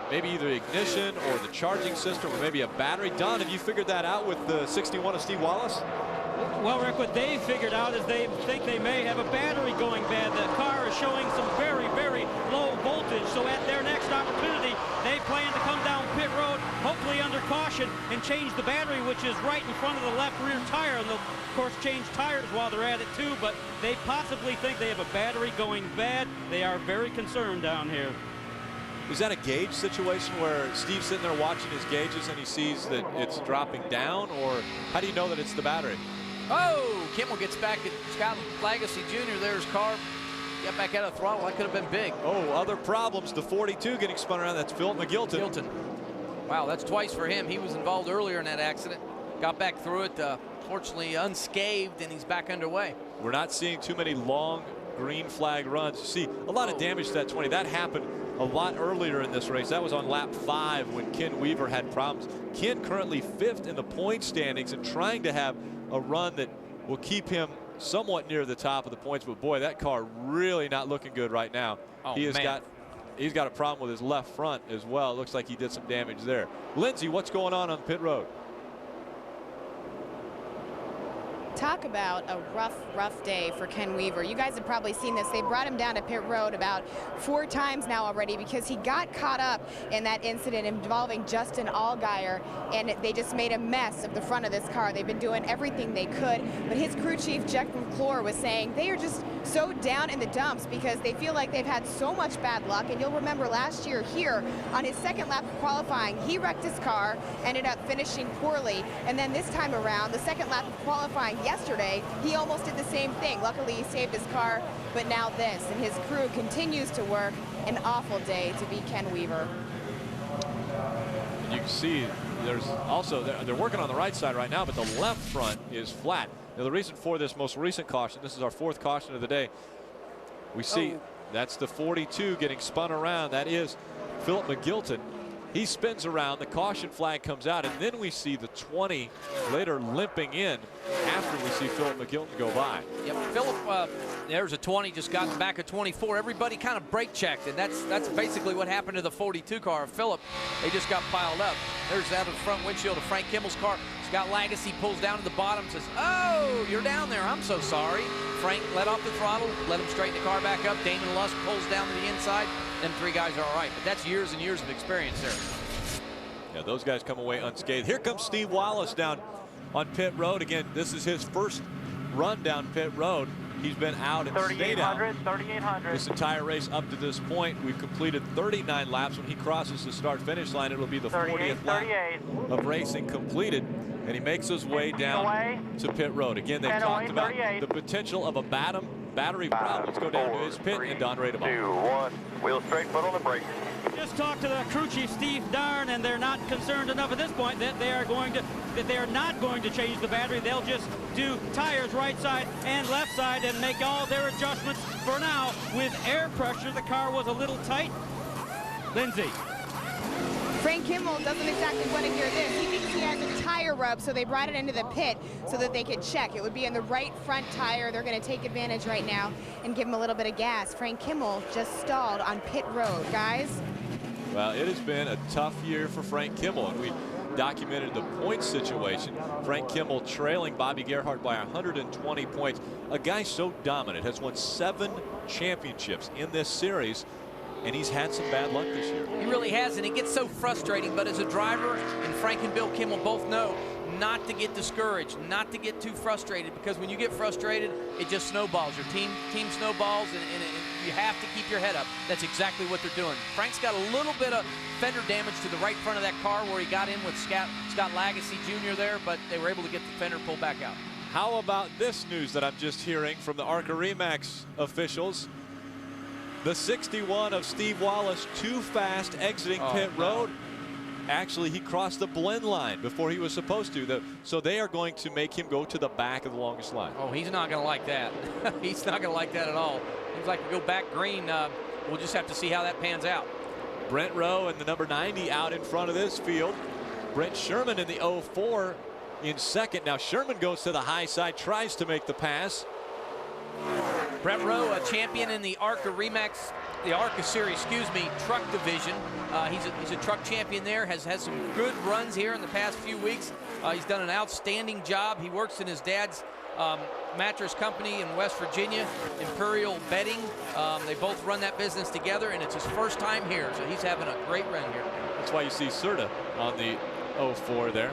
B: maybe either ignition or the charging system or maybe a battery. Don, have you figured that out with the 61 of Steve Wallace?
D: Well, Rick, what they figured out is they think they may have a battery going bad. The car is showing some very, very low voltage. So at their next opportunity, they plan to come down pit road, hopefully under caution, and change the battery, which is right in front of the left rear tire. And they'll, of course, change tires while they're at it, too. But they possibly think they have a battery going bad. They are very concerned down here.
B: Is that a gauge situation where Steve's sitting there watching his gauges and he sees that it's dropping down? Or how do you know that it's the battery?
C: Oh, Kimmel gets back at Scott Lagacy Jr. There's car. Got back out of the throttle. That could have been big.
B: Oh, other problems. The 42 getting spun around. That's Phil McGilton.
C: Wow, that's twice for him. He was involved earlier in that accident. Got back through it, fortunately unscathed, and he's back underway.
B: We're not seeing too many long green flag runs. You see a lot of damage to that 20. That happened a lot earlier in this race. That was on lap 5 when Ken Weaver had problems. Ken currently 5th in the point standings and trying to have a run that will keep him somewhat near the top of the points. But boy, that car really not looking good right now.
C: Oh,
B: he's got a problem with his left front as well. It looks like he did some damage there. Lindsay, what's going on pit road?
H: Talk about a rough day for Ken Weaver. You guys have probably seen this. They brought him down to pit road about 4 times now already because he got caught up in that incident involving Justin Allgaier, and they just made a mess of the front of this car. They've been doing everything they could, but his crew chief, Jeff McClure, was saying they are just so down in the dumps because they feel like they've had so much bad luck. And you'll remember last year here on his second lap of qualifying, he wrecked his car, ended up finishing poorly, and then this time around, the second lap of qualifying yesterday, he almost did the same thing. Luckily, he saved his car, but now this, and his crew continues to work. An awful day to be Ken Weaver.
B: You can see there's also, they're working on the right side right now, but the left front is flat. Now, the reason for this most recent caution, this is our 4th caution of the day. We see that's the 42 getting spun around. That is Philip McGilton. He spins around, the caution flag comes out, and then we see the 20 later limping in after we see Philip McGilton go by.
C: Yep, Philip, there's a 20, just got back a 24. Everybody kind of brake checked, and that's basically what happened to the 42 car. Philip, they just got piled up. There's that of the front windshield of Frank Kimmel's car. Scott Lagasse pulls down to the bottom, says, "Oh, you're down there. I'm so sorry." Frank let off the throttle, let him straighten the car back up. Damon Lusk pulls down to the inside. Them 3 guys are all right, but that's years and years of experience there.
B: Yeah, those guys come away unscathed. Here comes Steve Wallace down on pit road. Again, this is his first run down pit road. He's been out and stayed out
J: 3,800.
B: this entire race up to this point. We've completed 39 laps. When he crosses the start-finish line, it'll be the 40th lap of racing completed. And he makes his way down to pit road. Again, they talked about the potential of a battery problem. Let's go down to his pit and Don Radebaugh.
J: 2, 1. Wheel straight, foot on the brake.
D: Just talked to the crew chief, Steve Darn, and they're not concerned enough at this point that they are not going to change the battery. They'll just do tires right side and left side and make all their adjustments. For now, with air pressure, the car was a little tight. Lindsay.
H: Frank Kimmel doesn't exactly want to hear this. He thinks he has a tire rub, so they brought it into the pit so that they could check. It would be in the right front tire. They're going to take advantage right now and give him a little bit of gas. Frank Kimmel just stalled on pit road, guys.
B: Well, it has been a tough year for Frank Kimmel, and we documented the point situation. Frank Kimmel trailing Bobby Gerhart by 120 points. A guy so dominant, has won 7 championships in this series, and he's had some bad luck this year.
C: He really has, and it gets so frustrating, but as a driver, and Frank and Bill Kimmel both know not to get discouraged, not to get too frustrated, because when you get frustrated, it just snowballs. Your team snowballs, and you have to keep your head up. That's exactly what they're doing. Frank's got a little bit of fender damage to the right front of that car where he got in with Scott Lagasse Jr. there, but they were able to get the fender pulled back out.
B: How about this news that I'm just hearing from the ARCA Remax officials? The 61 of Steve Wallace, too fast exiting pit road. Actually, he crossed the blend line before he was supposed to. So they are going to make him go to the back of the longest line.
C: Oh, he's not going to like that. He's not going to like that at all. Seems like we go back green. We'll just have to see how that pans out.
B: Brent Rowe and the number 90 out in front of this field. Brent Sherman in the 04 in second. Now Sherman goes to the high side, tries to make the pass.
C: Brett Rowe, a champion in the ARCA Remax, the ARCA Series, truck division. He's a truck champion there, has had some good runs here in the past few weeks. He's done an outstanding job. He works in his dad's mattress company in West Virginia, Imperial Bedding. They both run that business together, and it's his first time here, so he's having a great run here.
B: That's why you see Serta on the 04 there.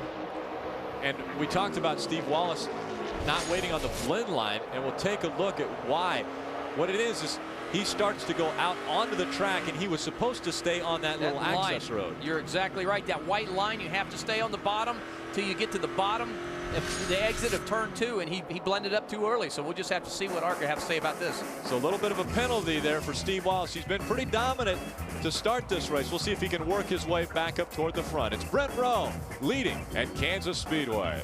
B: And we talked about Steve Wallace not waiting on the blend line, and we'll take a look at why. What it is he starts to go out onto the track, and he was supposed to stay on that little access road.
C: You're exactly right. That white line, you have to stay on the bottom till you get to the bottom, the exit of turn 2, and he blended up too early. So we'll just have to see what ARCA have to say about this.
B: So a little bit of a penalty there for Steve Wallace. He's been pretty dominant to start this race. We'll see if he can work his way back up toward the front. It's Brent Rowe leading at Kansas Speedway.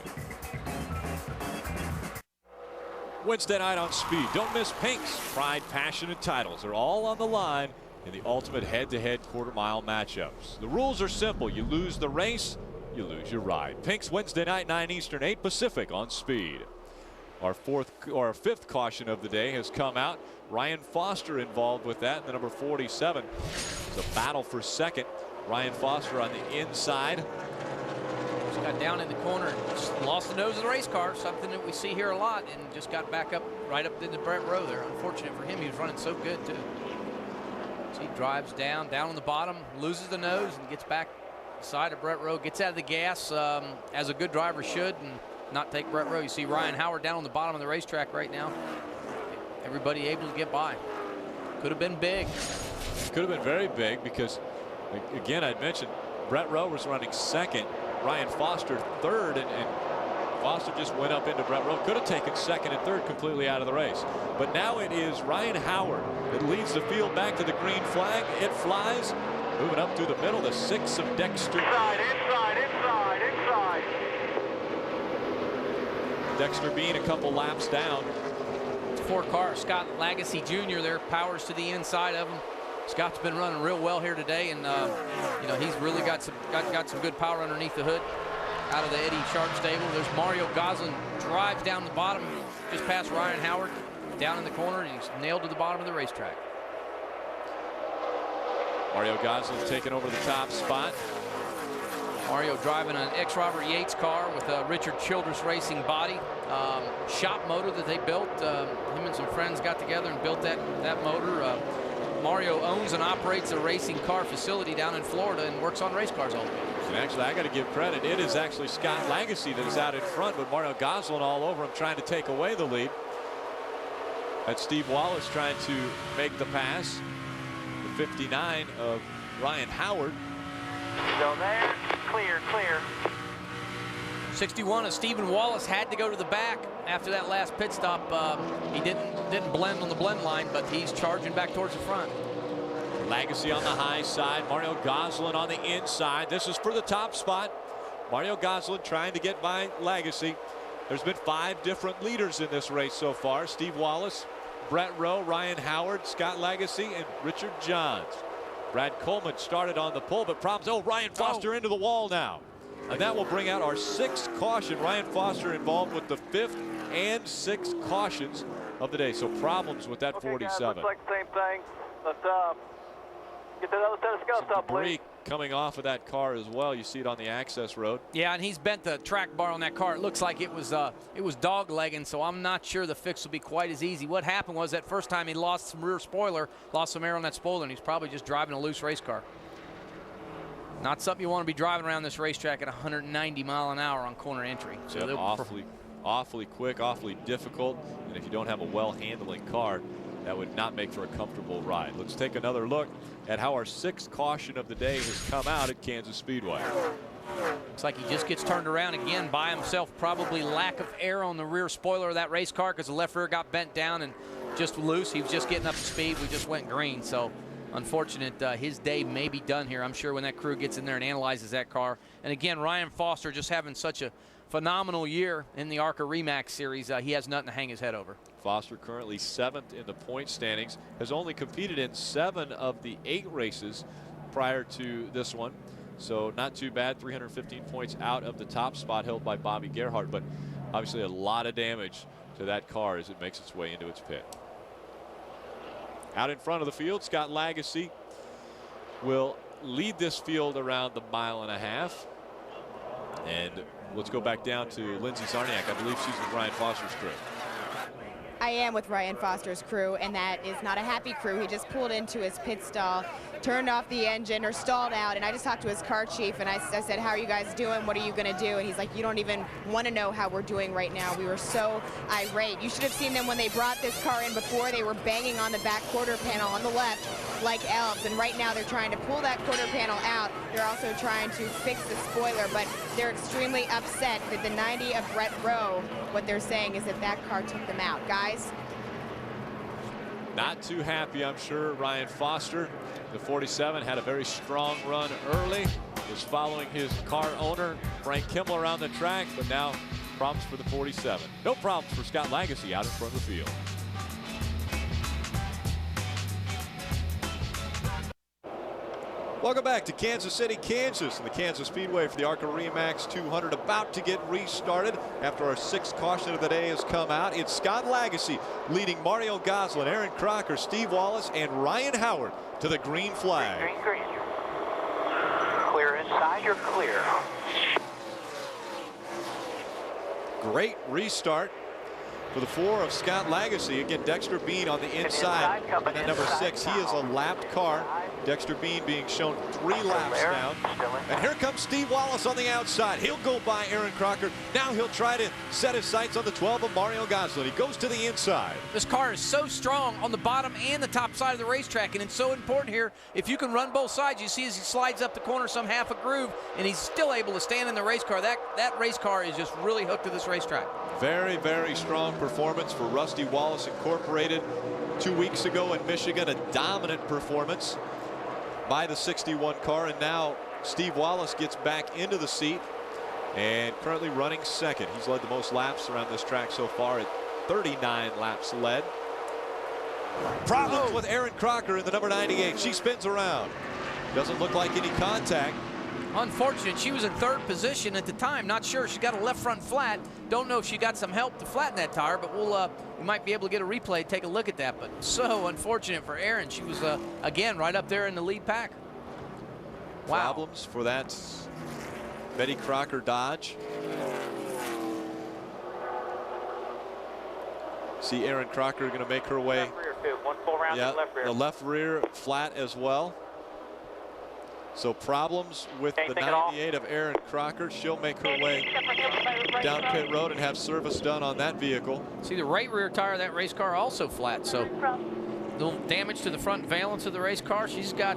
B: Wednesday night on Speed. Don't miss Pink's Pride, Passion, and Titles. They're all on the line in the ultimate head-to-head quarter-mile matchups. The rules are simple. You lose the race, you lose your ride. Pink's Wednesday night, 9 Eastern, 8 Pacific on Speed. Our fifth caution of the day has come out. Ryan Foster involved with that. The number 47. It's a battle for second. Ryan Foster on the inside.
C: Just got down in the corner and just lost the nose of the race car, something that we see here a lot, and just got back up right up into Brett Rowe there. Unfortunate for him, he was running so good too. So he drives down on the bottom, loses the nose, and gets back side of Brett Rowe, gets out of the gas as a good driver should, and not take Brett Rowe. You see Ryan Howard down on the bottom of the racetrack right now. Everybody able to get by. Could have been big.
B: Could have been very big because, again, I'd mentioned Brett Rowe was running second, Ryan Foster third, and Foster just went up into Brett Rowe. Could have taken second and third completely out of the race. But now it is Ryan Howard that leads the field back to the green flag. It flies. Moving up through the middle, the 6 of Dexter.
J: Inside.
B: Dexter Bean a couple laps down.
C: It's 4 cars. Scott Lagacy Jr. there powers to the inside of him. Scott's been running real well here today, and you know, he's really got some good power underneath the hood out of the Eddie Sharp stable. There's Mario Goslin, drives down the bottom just past Ryan Howard down in the corner, and he's nailed to the bottom of the racetrack.
B: Mario Goslin taking over the top spot.
C: Mario driving an ex-Robert Yates car with a Richard Childress Racing body. Shop motor that they built. Him and some friends got together and built that motor. Mario owns and operates a racing car facility down in Florida and works on race cars all the time.
B: And actually, I got to give credit. It is actually Scott Lagacy that is out in front, but Mario Goslin all over him trying to take away the lead. That's Steve Wallace trying to make the pass. The 59 of Ryan Howard.
J: Still there. Clear.
C: 61 of Stephen Wallace had to go to the back after that last pit stop. He didn't blend on the blend line, but he's charging back towards the front.
B: Lagacy on the high side, Mario Goslin on the inside. This is for the top spot. Mario Goslin trying to get by Lagacy. There's been 5 different leaders in this race so far. Steve Wallace, Brett Rowe, Ryan Howard, Scott Lagacy, and Richard Johns. Brad Coleman started on the pole, but problems. Oh, Ryan Foster into the wall now. And that will bring out our 6th caution. Ryan Foster involved with the 5th and 6th cautions of the day. So problems with that 47.
J: Guys, looks like the same thing. Let's get that other set of scopes up, please.
B: Coming off of that car as well. You see it on the access road.
C: Yeah, and he's bent the track bar on that car. It looks like it was dog legging, so I'm not sure the fix will be quite as easy. What happened was that first time he lost some rear spoiler, lost some air on that spoiler, and he's probably just driving a loose race car. Not something you want to be driving around this racetrack at 190 mile an hour on corner entry. So
B: yeah, awfully quick, awfully difficult, and if you don't have a well-handling car, that would not make for a comfortable ride. Let's take another look at how our 6th caution of the day has come out at Kansas Speedway.
C: Looks like he just gets turned around again by himself. Probably lack of air on the rear spoiler of that race car because the left rear got bent down and just loose. He was just getting up to speed. We just went green. So unfortunate, his day may be done here. I'm sure when that crew gets in there and analyzes that car. And again, Ryan Foster just having such a phenomenal year in the ARCA REMAX series. He has nothing to hang his head over.
B: Foster currently 7th in the point standings, has only competed in 7 of the 8 races prior to this one. So not too bad, 315 points out of the top spot held by Bobby Gerhardt, but obviously a lot of damage to that car as it makes its way into its pit. Out in front of the field, Scott Lagacy will lead this field around the 1.5 miles. And let's go back down to Lindsay Zarniak. I believe she's with Ryan Foster's crew.
H: I am with Ryan Foster's crew, and that is not a happy crew. He just pulled into his pit stall, turned off the engine or stalled out, and I just talked to his car chief, and I said, how are you guys doing? What are you going to do? And he's like, you don't even want to know how we're doing right now. We were so irate. You should have seen them when they brought this car in before. They were banging on the back quarter panel on the left like elves, and right now they're trying to pull that quarter panel out. They're also trying to fix the spoiler, but they're extremely upset that the 90 of Brett Rowe, what they're saying is that that car took them out. Guys?
B: Not too happy, I'm sure. Ryan Foster, the 47, had a very strong run early. Was following his car owner, Frank Kimmel, around the track, but now problems for the 47. No problems for Scott Lagasse out in front of the field. Welcome back to Kansas City, Kansas, and the Kansas Speedway for the ARCA RE/MAX 200 about to get restarted after our 6th caution of the day has come out. It's Scott Lagasse leading Mario Goslin, Aaron Crocker, Steve Wallace, and Ryan Howard to the green flag.
J: Green, green. Clear inside, you're clear.
B: Great restart for the 4 of Scott Lagasse. Again, Dexter Bean on the inside. And at number 6, he is a lapped car. Dexter Bean being shown 3 laps now. And here comes Steve Wallace on the outside. He'll go by Aaron Crocker. Now he'll try to set his sights on the 12 of Mario Goslin. He goes to the inside.
C: This car is so strong on the bottom and the top side of the racetrack, and it's so important here. If you can run both sides, you see as he slides up the corner some half a groove, and he's still able to stand in the race car. That race car is just really hooked to this racetrack.
B: Very, very strong performance for Rusty Wallace Incorporated 2 weeks ago in Michigan. A dominant performance by the 61 car, and now Steve Wallace gets back into the seat and currently running 2nd. He's led the most laps around this track so far at 39 laps led. Problems with Aaron Crocker in the number 98. She spins around. Doesn't look like any contact.
C: Unfortunate. She was in 3rd position at the time. Not sure. She got a left front flat. Don't know if she got some help to flatten that tire, but we might be able to get a replay, take a look at that. But so unfortunate for Aaron. She was again right up there in the lead pack. Wow.
B: Problems for that Betty Crocker Dodge. See Aaron Crocker going to make her way.
J: Left rear too. One full round in left rear.
B: The left rear flat as well. So problems with the 98 of Aaron Crocker. She'll make her way down pit road and have service done on that vehicle.
C: See, the right rear tire of that race car also flat. So a little damage to the front valance of the race car. She's got,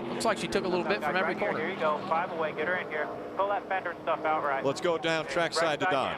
C: looks like she took a little bit from every corner.
J: Here you go. 5 away. Get her in here. Pull that fender and stuff out right.
B: Let's go down trackside to Don.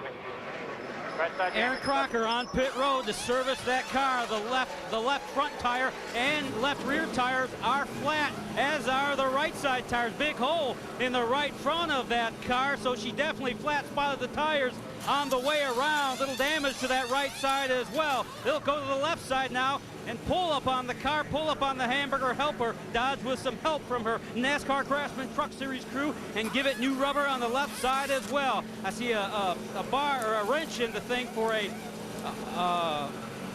D: Aaron Crocker on pit road to service that car. The left front tire and left rear tires are flat, as are the right side tires. Big hole in the right front of that car, so she definitely flat spotted the tires on the way around. Little damage to that right side as well. They'll go to the left side now and pull up on the car, pull up on the Hamburger helper. Dodge with some help from her NASCAR Craftsman Truck Series crew and give it new rubber on the left side as well. I see a bar or a wrench in the thing for a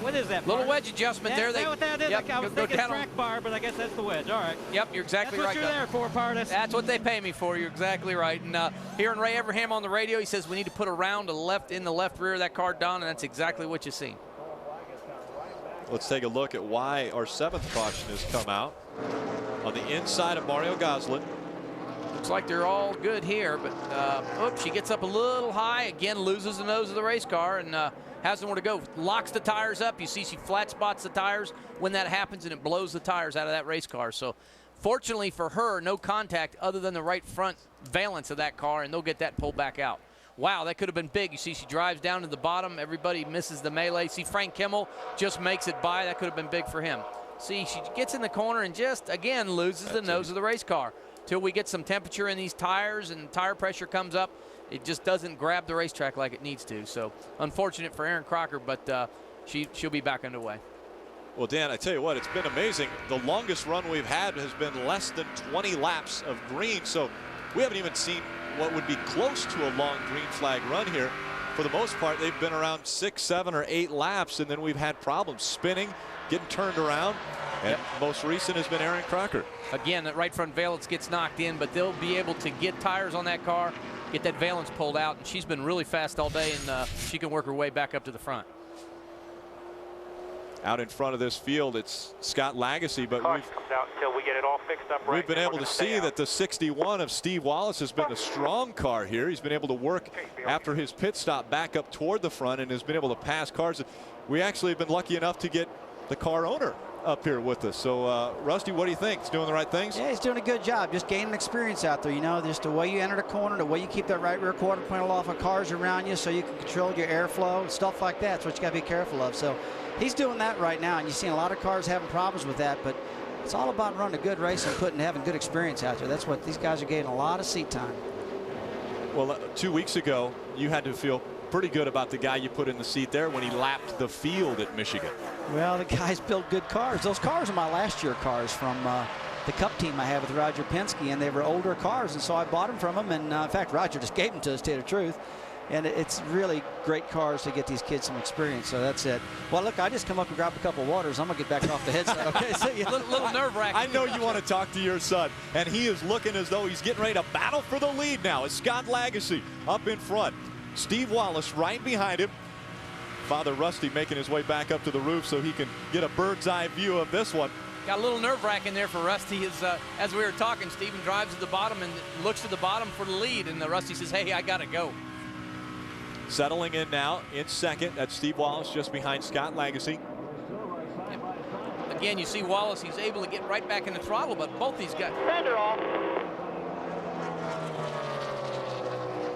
D: what is that?
C: Little wedge adjustment there.
D: Is that what that is?
C: Yep,
D: I was thinking track bar, but I guess that's the wedge. All right.
C: Yep, you're exactly right.
D: That's what you're there for, Pardis.
C: That's what they pay me for. You're exactly right. And hearing Ray Everham on the radio, he says we need to put a round to the left in the left rear of that car, Don, and that's exactly what you see.
B: Let's take a look at why our 7th caution has come out on the inside of Mario Goslin.
C: Looks like they're all good here, but oops, she gets up a little high, again loses the nose of the race car and has nowhere to go. Locks the tires up. You see she flat spots the tires when that happens, and it blows the tires out of that race car. So fortunately for her, no contact other than the right front valance of that car, and they'll get that pulled back out. Wow, that could have been big. You see she drives down to the bottom. Everybody misses the melee. See Frank Kimmel just makes it by. That could have been big for him. See, she gets in the corner and just, again, loses the nose of the race car. Till we get some temperature in these tires and tire pressure comes up, it just doesn't grab the racetrack like it needs to. So unfortunate for Aaron Crocker, but she'll be back underway.
B: Well, Dan, I tell you what, it's been amazing. The longest run we've had has been less than 20 laps of green. So we haven't even seen what would be close to a long green flag run here. For the most part, they've been around 6, 7, or 8 laps, and then we've had problems spinning, getting turned around. And most recent has been Aaron Crocker.
C: Again, that right front valance gets knocked in, but they'll be able to get tires on that car, get that valance pulled out, and she's been really fast all day, and she can work her way back up to the front.
B: Out in front of this field, it's Scott Lagasse, but
J: Caution comes out until we get it all fixed up right.
B: We've been able to see that the 61 of Steve Wallace has been a strong car here. He's been able to work after his pit stop back up toward the front and has been able to pass cars. We actually have been lucky enough to get the car owner up here with us. So, Rusty, what do you think? He's doing the right things?
K: Yeah, he's doing a good job. Just gaining experience out there. You know, just the way you enter the corner, the way you keep that right rear quarter panel off of cars around you so you can control your airflow, stuff like that. That's what you got to be careful of. So he's doing that right now, and you're seeing a lot of cars having problems with that, but it's all about running a good race and having good experience out there. That's what these guys are getting, a lot of seat time.
B: Well, 2 weeks ago, you had to feel pretty good about the guy you put in the seat there when he lapped the field at Michigan.
K: Well, the guys built good cars. Those cars are my last year cars from the Cup team I had with Roger Penske, and they were older cars, and so I bought them from him. And in fact, Roger just gave them to us, to tell the truth. And it's really great cars to get these kids some experience. So that's it. Well, look, I just come up and grab a couple of waters. I'm going to get back off the headset. Okay, so yeah.
C: little nerve-wracking.
B: I know you want to talk to your son, and he is looking as though he's getting ready to battle for the lead now. It's Scott Lagasse up in front. Steve Wallace right behind him. Father Rusty making his way back up to the roof so he can get a bird's eye view of this one.
C: Got a little nerve-wracking there for Rusty. As we were talking, Steven drives to the bottom and looks to the bottom for the lead, and Rusty says, hey, I got to go.
B: Settling in now in second. That's Steve Wallace just behind Scott Lagasse.
C: Again, you see Wallace, he's able to get right back in the throttle, but both these guys.
J: Fender off.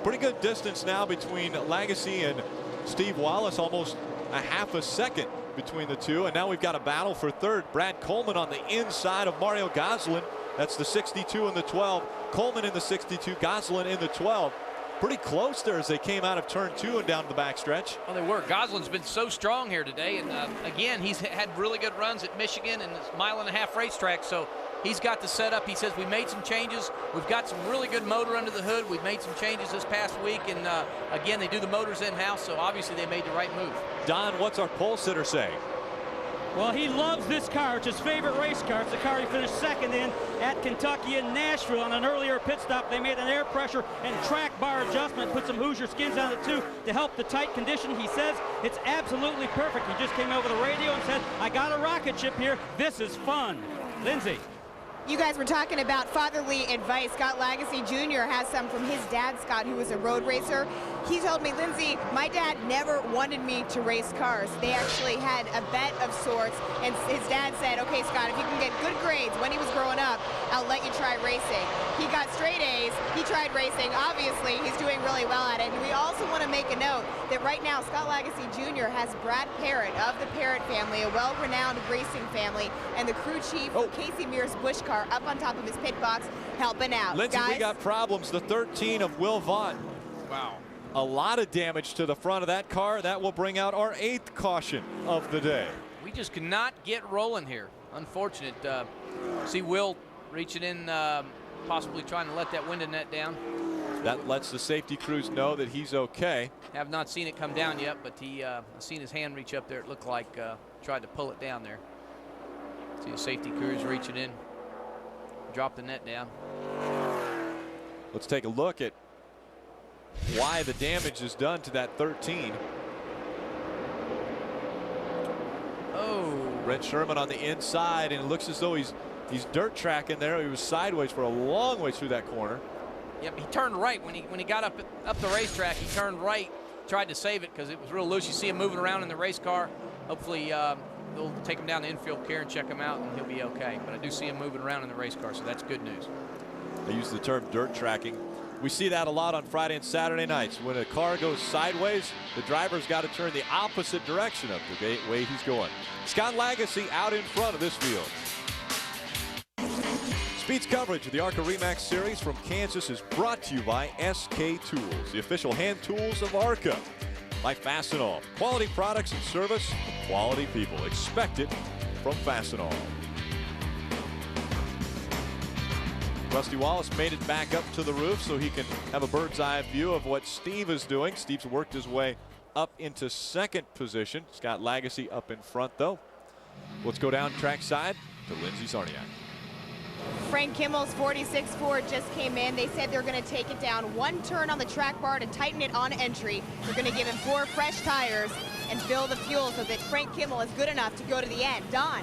B: Pretty good distance now between Lagasse and Steve Wallace, almost a half a second between the two. And now we've got a battle for third. Brad Coleman on the inside of Mario Goslin. That's the 62 and the 12. Coleman in the 62, Goslin in the 12. Pretty close there as they came out of turn 2 and down the backstretch.
C: Well, they were. Goslin's been so strong here today, and again, he's had really good runs at Michigan and this mile-and-a-half racetrack, so he's got the setup. He says we made some changes. We've got some really good motor under the hood. We've made some changes this past week, and again, they do the motors in-house, so obviously they made the right move.
B: Don, what's our pole sitter saying?
D: Well, he loves this car. It's his favorite race car. It's the car he finished second in at Kentucky and Nashville on an earlier pit stop. They made an air pressure and track bar adjustment, put some Hoosier skins on it too to help the tight condition. He says it's absolutely perfect. He just came over the radio and said, I got a rocket ship here. This is fun. Lindsay.
H: You guys were talking about fatherly advice. Scott Lagasse Jr. has some from his dad, Scott, who was a road racer. He told me, Lindsay, my dad never wanted me to race cars. They actually had a bet of sorts, and his dad said, okay, Scott, if you can get good grades when he was growing up, I'll let you try racing. He got straight A's. He tried racing. Obviously, he's doing really well at it. And we also want to make a note that right now, Scott Lagasse Jr. has Brad Parrott of the Parrott family, a well-renowned racing family, and the crew chief, Casey Mears Busch car, up on top of his pit box, helping out.
B: Lindsay,
H: guys,
B: we got problems. The 13 of Will Vaught.
C: Wow.
B: A lot of damage to the front of that car. That will bring out our 8th caution of the day.
C: We just cannot get rolling here. Unfortunate. See Will reaching in, possibly trying to let that window net down.
B: That lets the safety crews know that he's okay.
C: Have not seen it come down yet, but I've seen his hand reach up there. It looked like tried to pull it down there. See the safety crews reaching in. Drop the net down.
B: Let's take a look at why the damage is done to that 13.
C: Oh.
B: Brent Sherman on the inside, and it looks as though he's dirt tracking there. He was sideways for a long way through that corner.
C: Yep, he turned right when he got up the racetrack. He turned right, tried to save it because it was real loose. You see him moving around in the race car. Hopefully they'll take him down to infield care and check him out, and he'll be okay. But I do see him moving around in the race car, so that's good news.
B: They use the term dirt tracking. We see that a lot on Friday and Saturday nights. When a car goes sideways, the driver's got to turn the opposite direction of the way he's going. Scott Lagasse out in front of this field. Speed's coverage of the ARCA REMAX Series from Kansas is brought to you by SK Tools, the official hand tools of ARCA. By Fastenal, quality products and service, quality people. Expect it from Fastenal. Rusty Wallace made it back up to the roof so he can have a bird's eye view of what Steve is doing. Steve's worked his way up into second position. Scott Lagasse up in front, though. Let's go down track side to Lindsay Sarniak.
H: Frank Kimmel's 46 Ford just came in. They said they're going to take it down one turn on the track bar to tighten it on entry. They're going to give him 4 fresh tires and fill the fuel so that Frank Kimmel is good enough to go to the end. Don.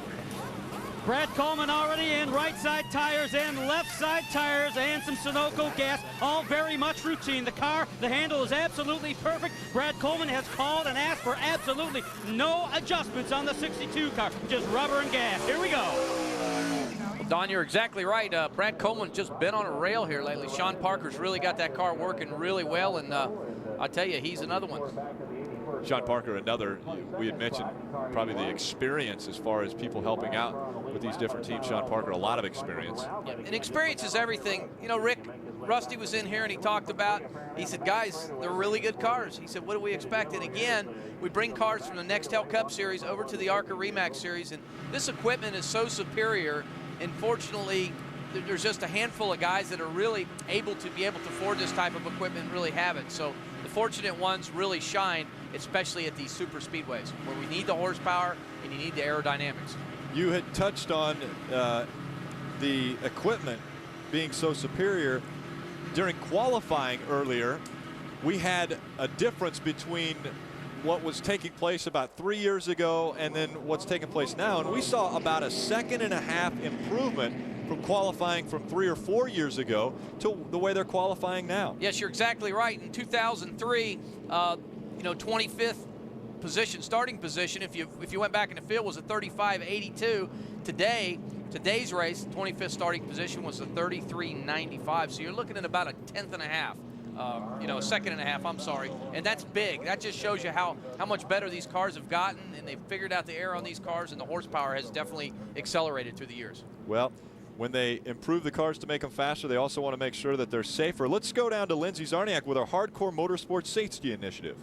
D: Brad Coleman already in, right side tires and left side tires and some Sunoco gas, all very much routine. The car, the handle is absolutely perfect. Brad Coleman has called and asked for absolutely no adjustments on the 62 car, just rubber and gas. Here we go.
C: Don, you're exactly right. Brad Coleman just been on a rail here lately. Sean Parker's really got that car working really well, and I tell you, he's another one.
B: Sean Parker, another, we had mentioned probably the experience as far as people helping out with these different teams. Sean Parker, a lot of experience.
C: Yeah, and experience is everything. You know, Rick, Rusty was in here and he talked about, he said, guys, they're really good cars. He said, what do we expect? And again, we bring cars from the Nextel Cup Series over to the ARCA REMAX Series, and this equipment is so superior. Unfortunately, there's just a handful of guys that are really able to afford this type of equipment and really have it. So the fortunate ones really shine, especially at these super speedways where we need the horsepower and you need the aerodynamics.
B: You had touched on the equipment being so superior. During qualifying earlier, we had a difference between what was taking place about 3 years ago and then what's taking place now, and we saw about a 1.5 second improvement from qualifying from 3 or 4 years ago to the way they're qualifying now.
C: Yes, you're exactly right. In 2003, 25th position, starting position, if you went back in the field, was a 35.82. Today's race, 25th starting position was a 33.95. So you're looking at about a 1/10.5. A 1.5 seconds, I'm sorry. And that's big. That just shows you how much better these cars have gotten, and they've figured out the air on these cars, and the horsepower has definitely accelerated through the years.
B: Well, when they improve the cars to make them faster, they also want to make sure that they're safer. Let's go down to Lindsay Czarniak with our Hardcore Motorsports Safety Initiative.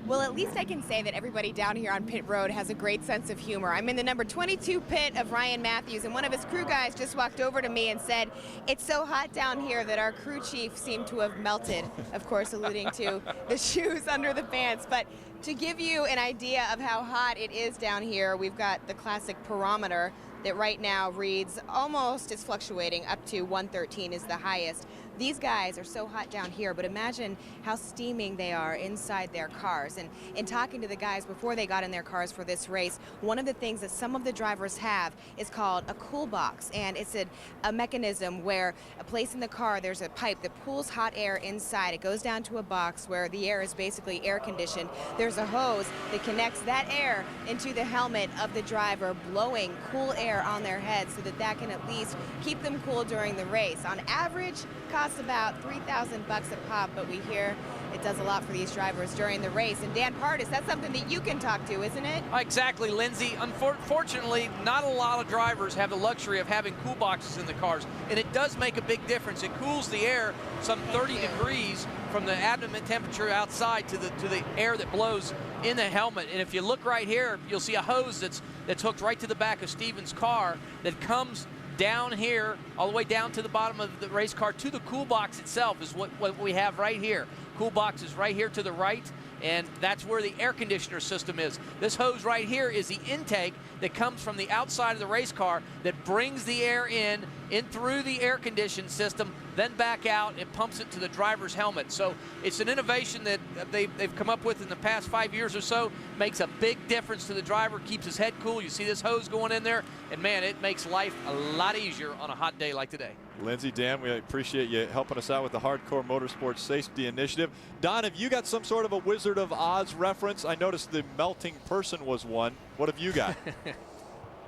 H: Well, at least I can say that everybody down here on pit road has a great sense of humor. I'm in the number 22 pit of Ryan Matthews, and one of his crew guys just walked over to me and said, it's so hot down here that our crew chief seemed to have melted, of course alluding to the shoes under the pants. But to give you an idea of how hot it is down here, we've got the classic perometer that right now reads almost, it's fluctuating, up to 113 is the highest. These guys are so hot down here, but imagine how steaming they are inside their cars. And in talking to the guys before they got in their cars for this race, one of the things that some of the drivers have is called a cool box. And it's a mechanism where a place in the car, there's a pipe that pulls hot air inside. It goes down to a box where the air is basically air conditioned. There's a hose that connects that air into the helmet of the driver, blowing cool air on their head so that can at least keep them cool during the race. On average, costs about $3,000 a pop, but we hear it does a lot for these drivers during the race. And Dan Pardis, that's something that you can talk to, isn't it?
C: Exactly, Lindsay. Unfortunately, not a lot of drivers have the luxury of having cool boxes in the cars, and it does make a big difference. It cools the air some 30 degrees from the abdomen temperature outside to the air that blows in the helmet. And if you look right here, you'll see a hose that's hooked right to the back of Steven's car that comes down here, all the way down to the bottom of the race car to the cool box itself is what we have right here. Cool box is right here to the right, and that's where the air conditioner system is. This hose right here is the intake that comes from the outside of the race car that brings the air in through the air conditioning system, then back out and pumps it to the driver's helmet. So it's an innovation that they've come up with in the past 5 years or so. Makes a big difference to the driver, keeps his head cool. You see this hose going in there, and man, it makes life a lot easier on a hot day like today.
B: Lindsay, Dan, we appreciate you helping us out with the Hardcore Motorsports Safety Initiative. Don, have you got some sort of a Wizard of Oz reference? I noticed the melting person was one. What have you got?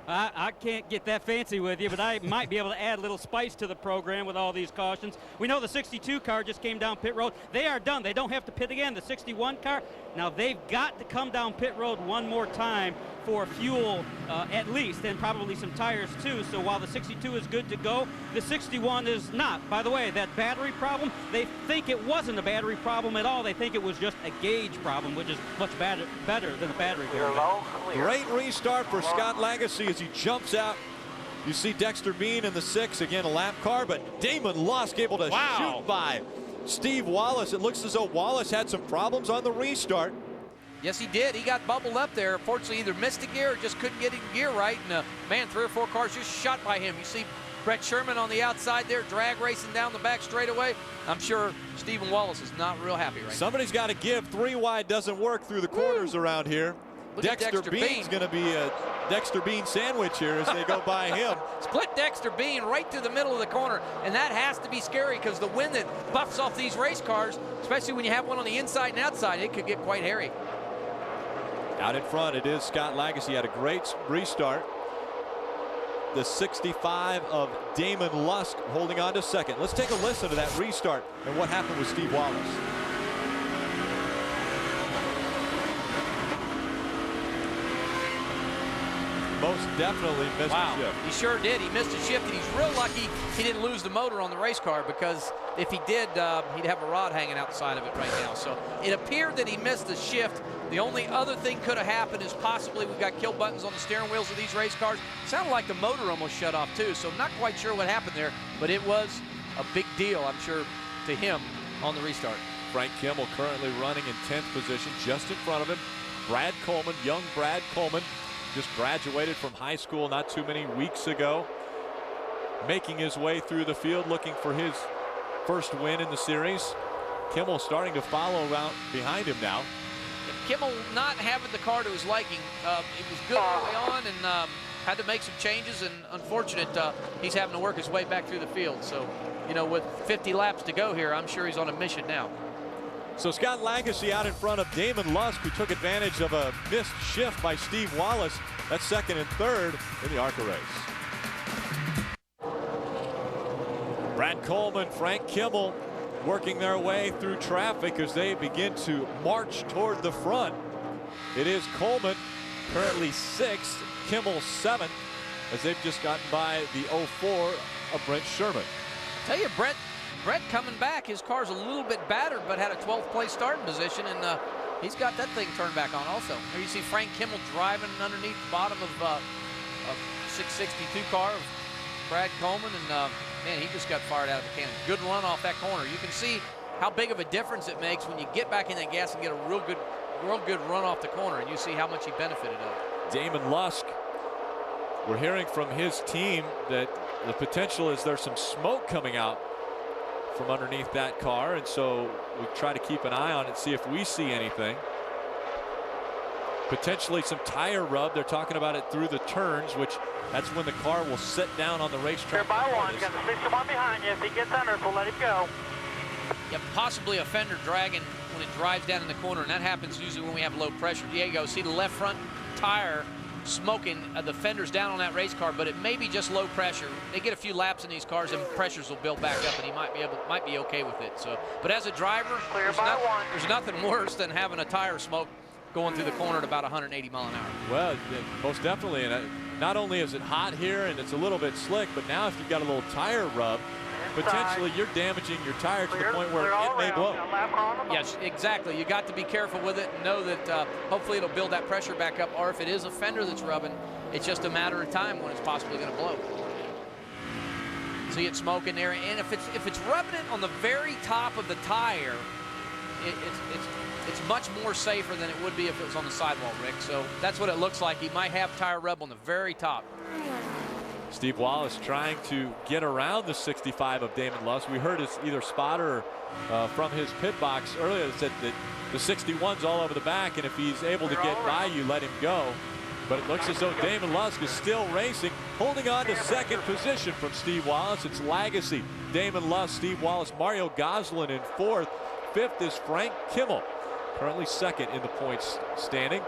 D: I can't get that fancy with you, but I might be able to add a little spice to the program with all these cautions. We know the 62 car just came down pit road. They are done. They don't have to pit again. The 61 car, now they've got to come down pit road one more time for fuel at least, and probably some tires too. So while the 62 is good to go, the 61 is not. By the way, that battery problem, they think it wasn't a battery problem at all. They think it was just a gauge problem, which is much better than a battery problem.
B: Great restart for Scott Lagasse as he jumps out. You see Dexter Bean in the 6, again a lap car, but Damon Lusk able to shoot by Steve Wallace. It looks as though Wallace had some problems on the restart.
C: Yes, he did. He got bubbled up there. Fortunately, either missed a gear or just couldn't get in gear right. And, man, 3 or 4 cars just shot by him. You see Brett Sherman on the outside there, drag racing down the back straightaway. I'm sure Stephen Wallace is not real happy right now.
B: Somebody's got to give. 3 wide doesn't work through the corners around here. Dexter Bean's going to be a Dexter Bean sandwich here as they go by him.
C: Split Dexter Bean right through the middle of the corner, and that has to be scary because the wind that buffs off these race cars, especially when you have one on the inside and outside, it could get quite hairy.
B: Out in front, it is Scott Lagasse. He had a great restart. The 65 of Damon Lusk holding on to second. Let's take a listen to that restart and what happened with Steve Wallace. most definitely missed a shift.
C: He sure did. He missed a shift, and he's real lucky he didn't lose the motor on the race car, because if he did, he'd have a rod hanging outside of it right now. So it appeared that he missed the shift. The only other thing could have happened is possibly we've got kill buttons on the steering wheels of these race cars. Sounded like the motor almost shut off too, so I'm not quite sure what happened there, but it was a big deal, I'm sure, to him on the restart.
B: Frank Kimmel currently running in 10th position, just in front of him. Brad Coleman, young Brad Coleman, just graduated from high school not too many weeks ago, making his way through the field looking for his first win in the series. Kimmel starting to follow around behind him now.
C: Kimmel not having the car to his liking. It was good early on, and had to make some changes, and unfortunate he's having to work his way back through the field. So, you know, with 50 laps to go here, I'm sure he's on a mission now.
B: So Scott Lagasse out in front of Damon Lusk, who took advantage of a missed shift by Steve Wallace. That's second and third in the ARCA race. Brad Coleman, Frank Kimmel working their way through traffic as they begin to march toward the front. It is Coleman currently 6th, Kimmel 7th, as they've just gotten by the 04 of Brent Sherman.
C: Tell you, Brett coming back, his car's a little bit battered, but had a 12th place starting position, and he's got that thing turned back on also. Here you see Frank Kimmel driving underneath the bottom of a 662 car of Brad Coleman, and man, he just got fired out of the cannon. Good run off that corner. You can see how big of a difference it makes when you get back in that gas and get a real good run off the corner, and you see how much he benefited of.
B: Damon Lusk, we're hearing from his team that the potential is there's some smoke coming out from underneath that car, and so we try to keep an eye on it, see if we see anything. Potentially some tire rub. They're talking about it through the turns, which that's when the car will sit down on the racetrack.
J: Clear by one. Got the 61 behind you. If he gets under, we'll let him go.
C: Yeah, possibly a fender dragging when it drives down in the corner, and that happens usually when we have low pressure. Yeah, you go. See the left front tire smoking, the fender's down on that race car, but it may be just low pressure. They get a few laps in these cars, and pressures will build back up, and he might be okay with it. So, but as a driver, there's nothing worse than having a tire smoke going through the corner at about 180 mile an hour.
B: Well, most definitely, and not only is it hot here and it's a little bit slick, but now if you've got a little tire rub, potentially you're damaging your tire to the point where it may blow.
C: Yes, exactly. You got to be careful with it and know that hopefully it'll build that pressure back up, or if it is a fender that's rubbing, it's just a matter of time when it's possibly going to blow. See it smoking there, and if it's rubbing it on the very top of the tire, it's much more safer than it would be if it was on the sidewall, Rick. So that's what it looks like. He might have tire rub on the very top.
B: Steve Wallace trying to get around the 65 of Damon Lusk. We heard his either spotter from his pit box earlier that said that the 61's all over the back, and if he's able to get by you, let him go. But it looks as though Damon Lusk is still racing, holding on to second position from Steve Wallace. It's Lagasse, Damon Lusk, Steve Wallace, Mario Goslin in fourth. Fifth is Frank Kimmel, currently second in the points standing.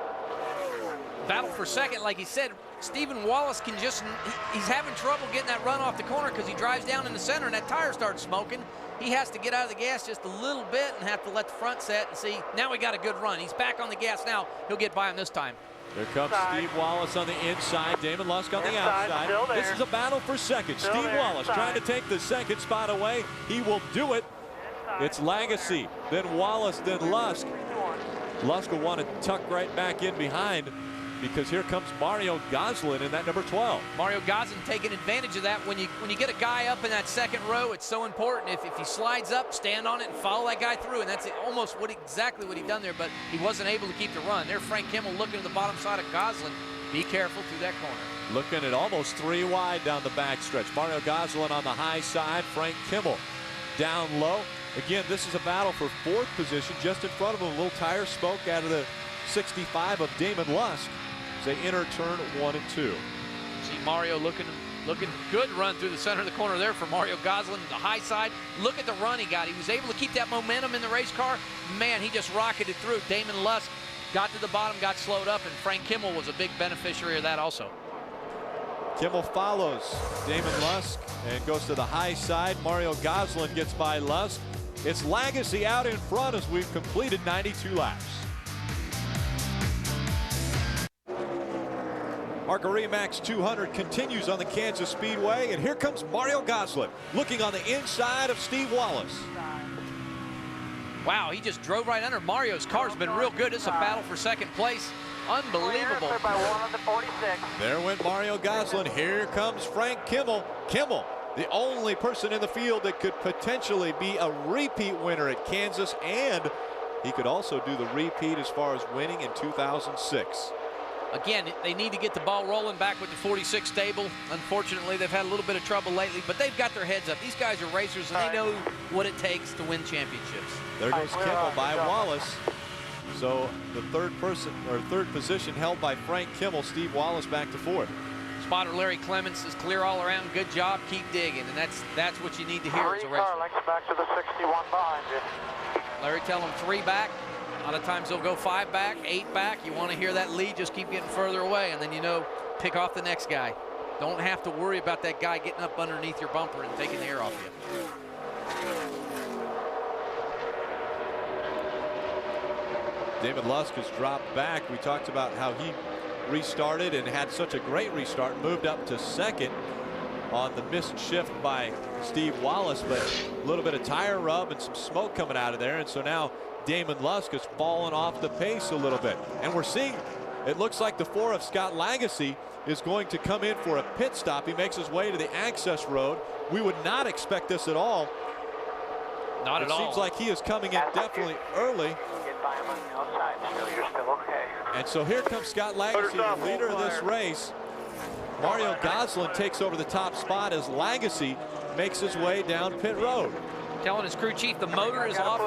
C: Battle for second, like he said. Stephen Wallace can he's having trouble getting that run off the corner because he drives down in the center and that tire starts smoking. He has to get out of the gas just a little bit and have to let the front set and see. Now we got a good run. He's back on the gas now. He'll get by him this time.
B: Here comes Steve Wallace on the inside, Damon Lusk on the outside. This is a battle for second. Steve Wallace trying to take the second spot away. He will do it. It's Lagasse, then Wallace, then Lusk. Lusk will want to tuck right back in behind because here comes Mario Goslin in that number 12.
C: Mario Goslin taking advantage of that. When you get a guy up in that second row, it's so important. If he slides up, stand on it and follow that guy through, and that's almost exactly what he done there, but he wasn't able to keep the run. There Frank Kimmel looking to the bottom side of Goslin. Be careful through that corner.
B: Looking at almost 3 wide down the backstretch. Mario Goslin on the high side, Frank Kimmel down low. Again, this is a battle for fourth position. Just in front of him, a little tire smoke out of the 65 of Damon Lusk as they enter turn 1 and 2.
C: See Mario looking good run through the center of the corner there for Mario Goslin, the high side. Look at the run he got. He was able to keep that momentum in the race car. Man, he just rocketed through. Damon Lusk got to the bottom, got slowed up, and Frank Kimmel was a big beneficiary of that also.
B: Kimmel follows Damon Lusk and goes to the high side. Mario Goslin gets by Lusk. It's Lagasse out in front as we've completed 92 laps. ARCA Remax 200 continues on the Kansas Speedway, and here comes Mario Goslin looking on the inside of Steve Wallace.
C: Wow, he just drove right under. Mario's car's been real good. It's a battle for second place. Unbelievable.
B: There went Mario Goslin. Here comes Frank Kimmel. Kimmel, the only person in the field that could potentially be a repeat winner at Kansas, and he could also do the repeat as far as winning in 2006.
C: Again, they need to get the ball rolling back with the 46 stable. Unfortunately, they've had a little bit of trouble lately, but they've got their heads up. These guys are racers, and they know what it takes to win championships.
B: There goes Kimmel by Wallace. So the third position held by Frank Kimmel. Steve Wallace back to fourth.
C: Spotter Larry Clements is clear all around. Good job. Keep digging, and that's what you need to hear as a racer.
J: Back to the 61 behind you.
C: Larry tell them 3 back. A lot of times they'll go 5 back, 8 back. You want to hear that lead, just keep getting further away, and then, you know, pick off the next guy. Don't have to worry about that guy getting up underneath your bumper and taking the air off you.
B: David Lusk has dropped back. We talked about how he restarted and had such a great restart, moved up to second on the missed shift by Steve Wallace, but a little bit of tire rub and some smoke coming out of there, and so now Damon Lusk has fallen off the pace a little bit. And we're seeing, it looks like the 4 of Scott Lagasse is going to come in for a pit stop. He makes his way to the access road. We would not expect this at all.
C: Not at all.
B: It seems like he is coming in definitely early. And so here comes Scott Lagasse, the leader of this race. Mario Goslin takes over the top spot as Lagasse makes his way down pit road.
C: Telling his crew chief the motor is off,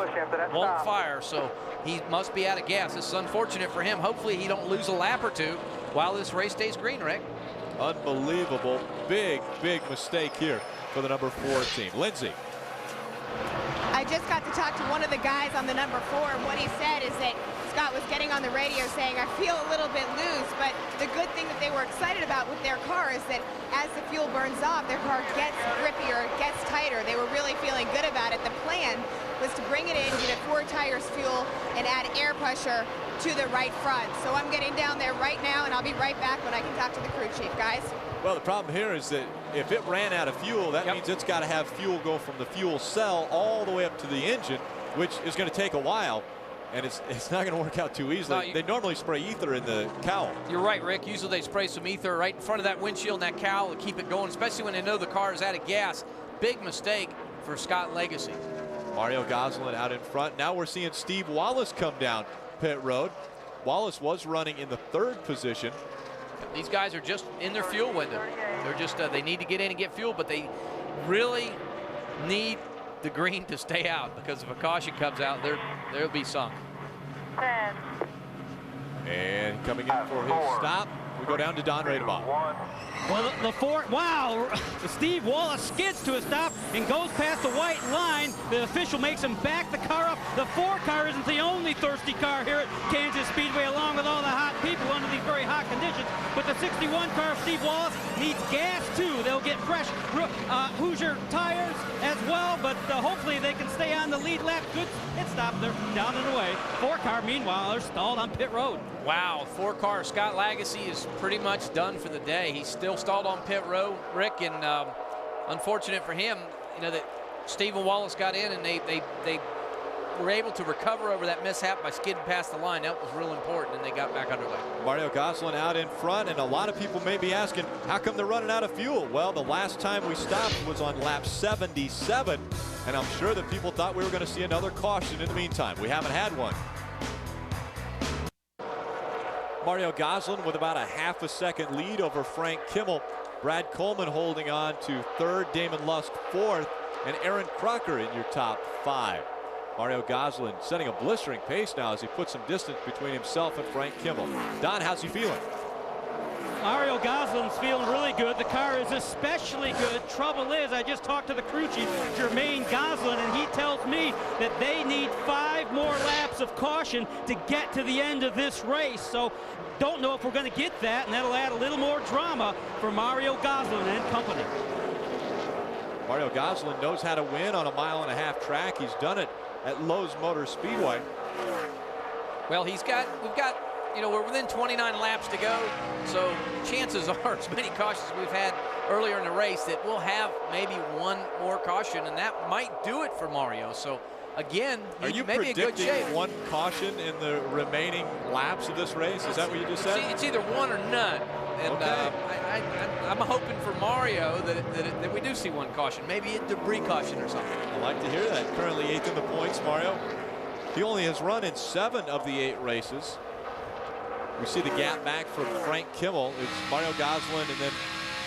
C: won't fire, so he must be out of gas. This is unfortunate for him. Hopefully he don't lose a lap or two while this race stays green, Rick.
B: Unbelievable. Big mistake here for the number 4 team. Lindsay.
H: I just got to talk to one of the guys on the number 4, and what he said is that Scott was getting on the radio saying, I feel a little bit loose, but the good thing that they were excited about with their car is that as the fuel burns off, their car gets grippier, it gets tighter. They were really feeling good about it. The plan was to bring it in, get it 4 tires fuel, and add air pressure to the right front. So I'm getting down there right now, and I'll be right back when I can talk to the crew chief, guys.
B: Well, the problem here is that if it ran out of fuel, that means it's got to have fuel go from the fuel cell all the way up to the engine, which is going to take a while. And it's not going to work out too easily. They normally spray ether in the cowl.
C: You're right, Rick. Usually they spray some ether right in front of that windshield and that cowl to keep it going, especially when they know the car is out of gas. Big mistake for Scott Lagasse.
B: Mario Goslin out in front. Now we're seeing Steve Wallace come down pit road. Wallace was running in the 3rd position.
C: These guys are just in their fuel window. They're just they need to get in and get fuel, but they really need the green to stay out, because if a caution comes out, they'll be sunk.
B: And coming in for his stop, we go down to Don Radebaugh.
D: Well, the 4, wow, Steve Wallace skids to a stop and goes past the white line. The official makes him back the car up. The 4 car isn't the only thirsty car here at Kansas Speedway, along with all the hot people under these very hot conditions. But the 61 car of Steve Wallace needs gas too. They'll get fresh Hoosier tires as well, but hopefully they can stay on the lead lap. Good pit stop. They're down and away. 4 car, meanwhile, they're stalled on pit road.
C: Wow, 4 car Scott Lagasse is pretty much done for the day. He's still stalled on pit road, Rick, and unfortunate for him, you know, that Stephen Wallace got in and they were able to recover over that mishap by skidding past the line. That was real important, and they got back underway.
B: Mario Goslin out in front, and a lot of people may be asking, how come they're running out of fuel? Well, the last time we stopped was on lap 77, and I'm sure that people thought we were going to see another caution in the meantime. We haven't had one. Mario Goslin with about a half a second lead over Frank Kimmel. Brad Coleman holding on to 3rd, Damon Lusk 4th, and Aaron Crocker in your top 5. Mario Goslin setting a blistering pace now as he puts some distance between himself and Frank Kimmel. Don, how's he feeling?
D: Mario Goslin's feeling really good. The car is especially good. Trouble is, I just talked to the crew chief, Jermaine Goslin, and he tells me that they need 5 more laps of caution to get to the end of this race. So don't know if we're going to get that, and that'll add a little more drama for Mario Goslin and company.
B: Mario Goslin knows how to win on a 1.5-mile track. He's done it at Lowe's Motor Speedway.
C: Well, we've got you know, we're within 29 laps to go, so chances are, as many cautions we've had earlier in the race, that we'll have maybe one more caution, and that might do it for Mario. So again,
B: are you
C: maybe
B: predicting
C: a good shape.
B: one caution in the remaining laps of this race? Is that what you just said?
C: It's either one or none. And
B: okay.
C: I'm hoping for Mario that we do see one caution, maybe a debris caution or something.
B: I like to hear that. Currently 8th in the points, Mario. He only has run in 7 of the 8 races. We see the gap back from Frank Kimmel. It's Mario Gosselin and then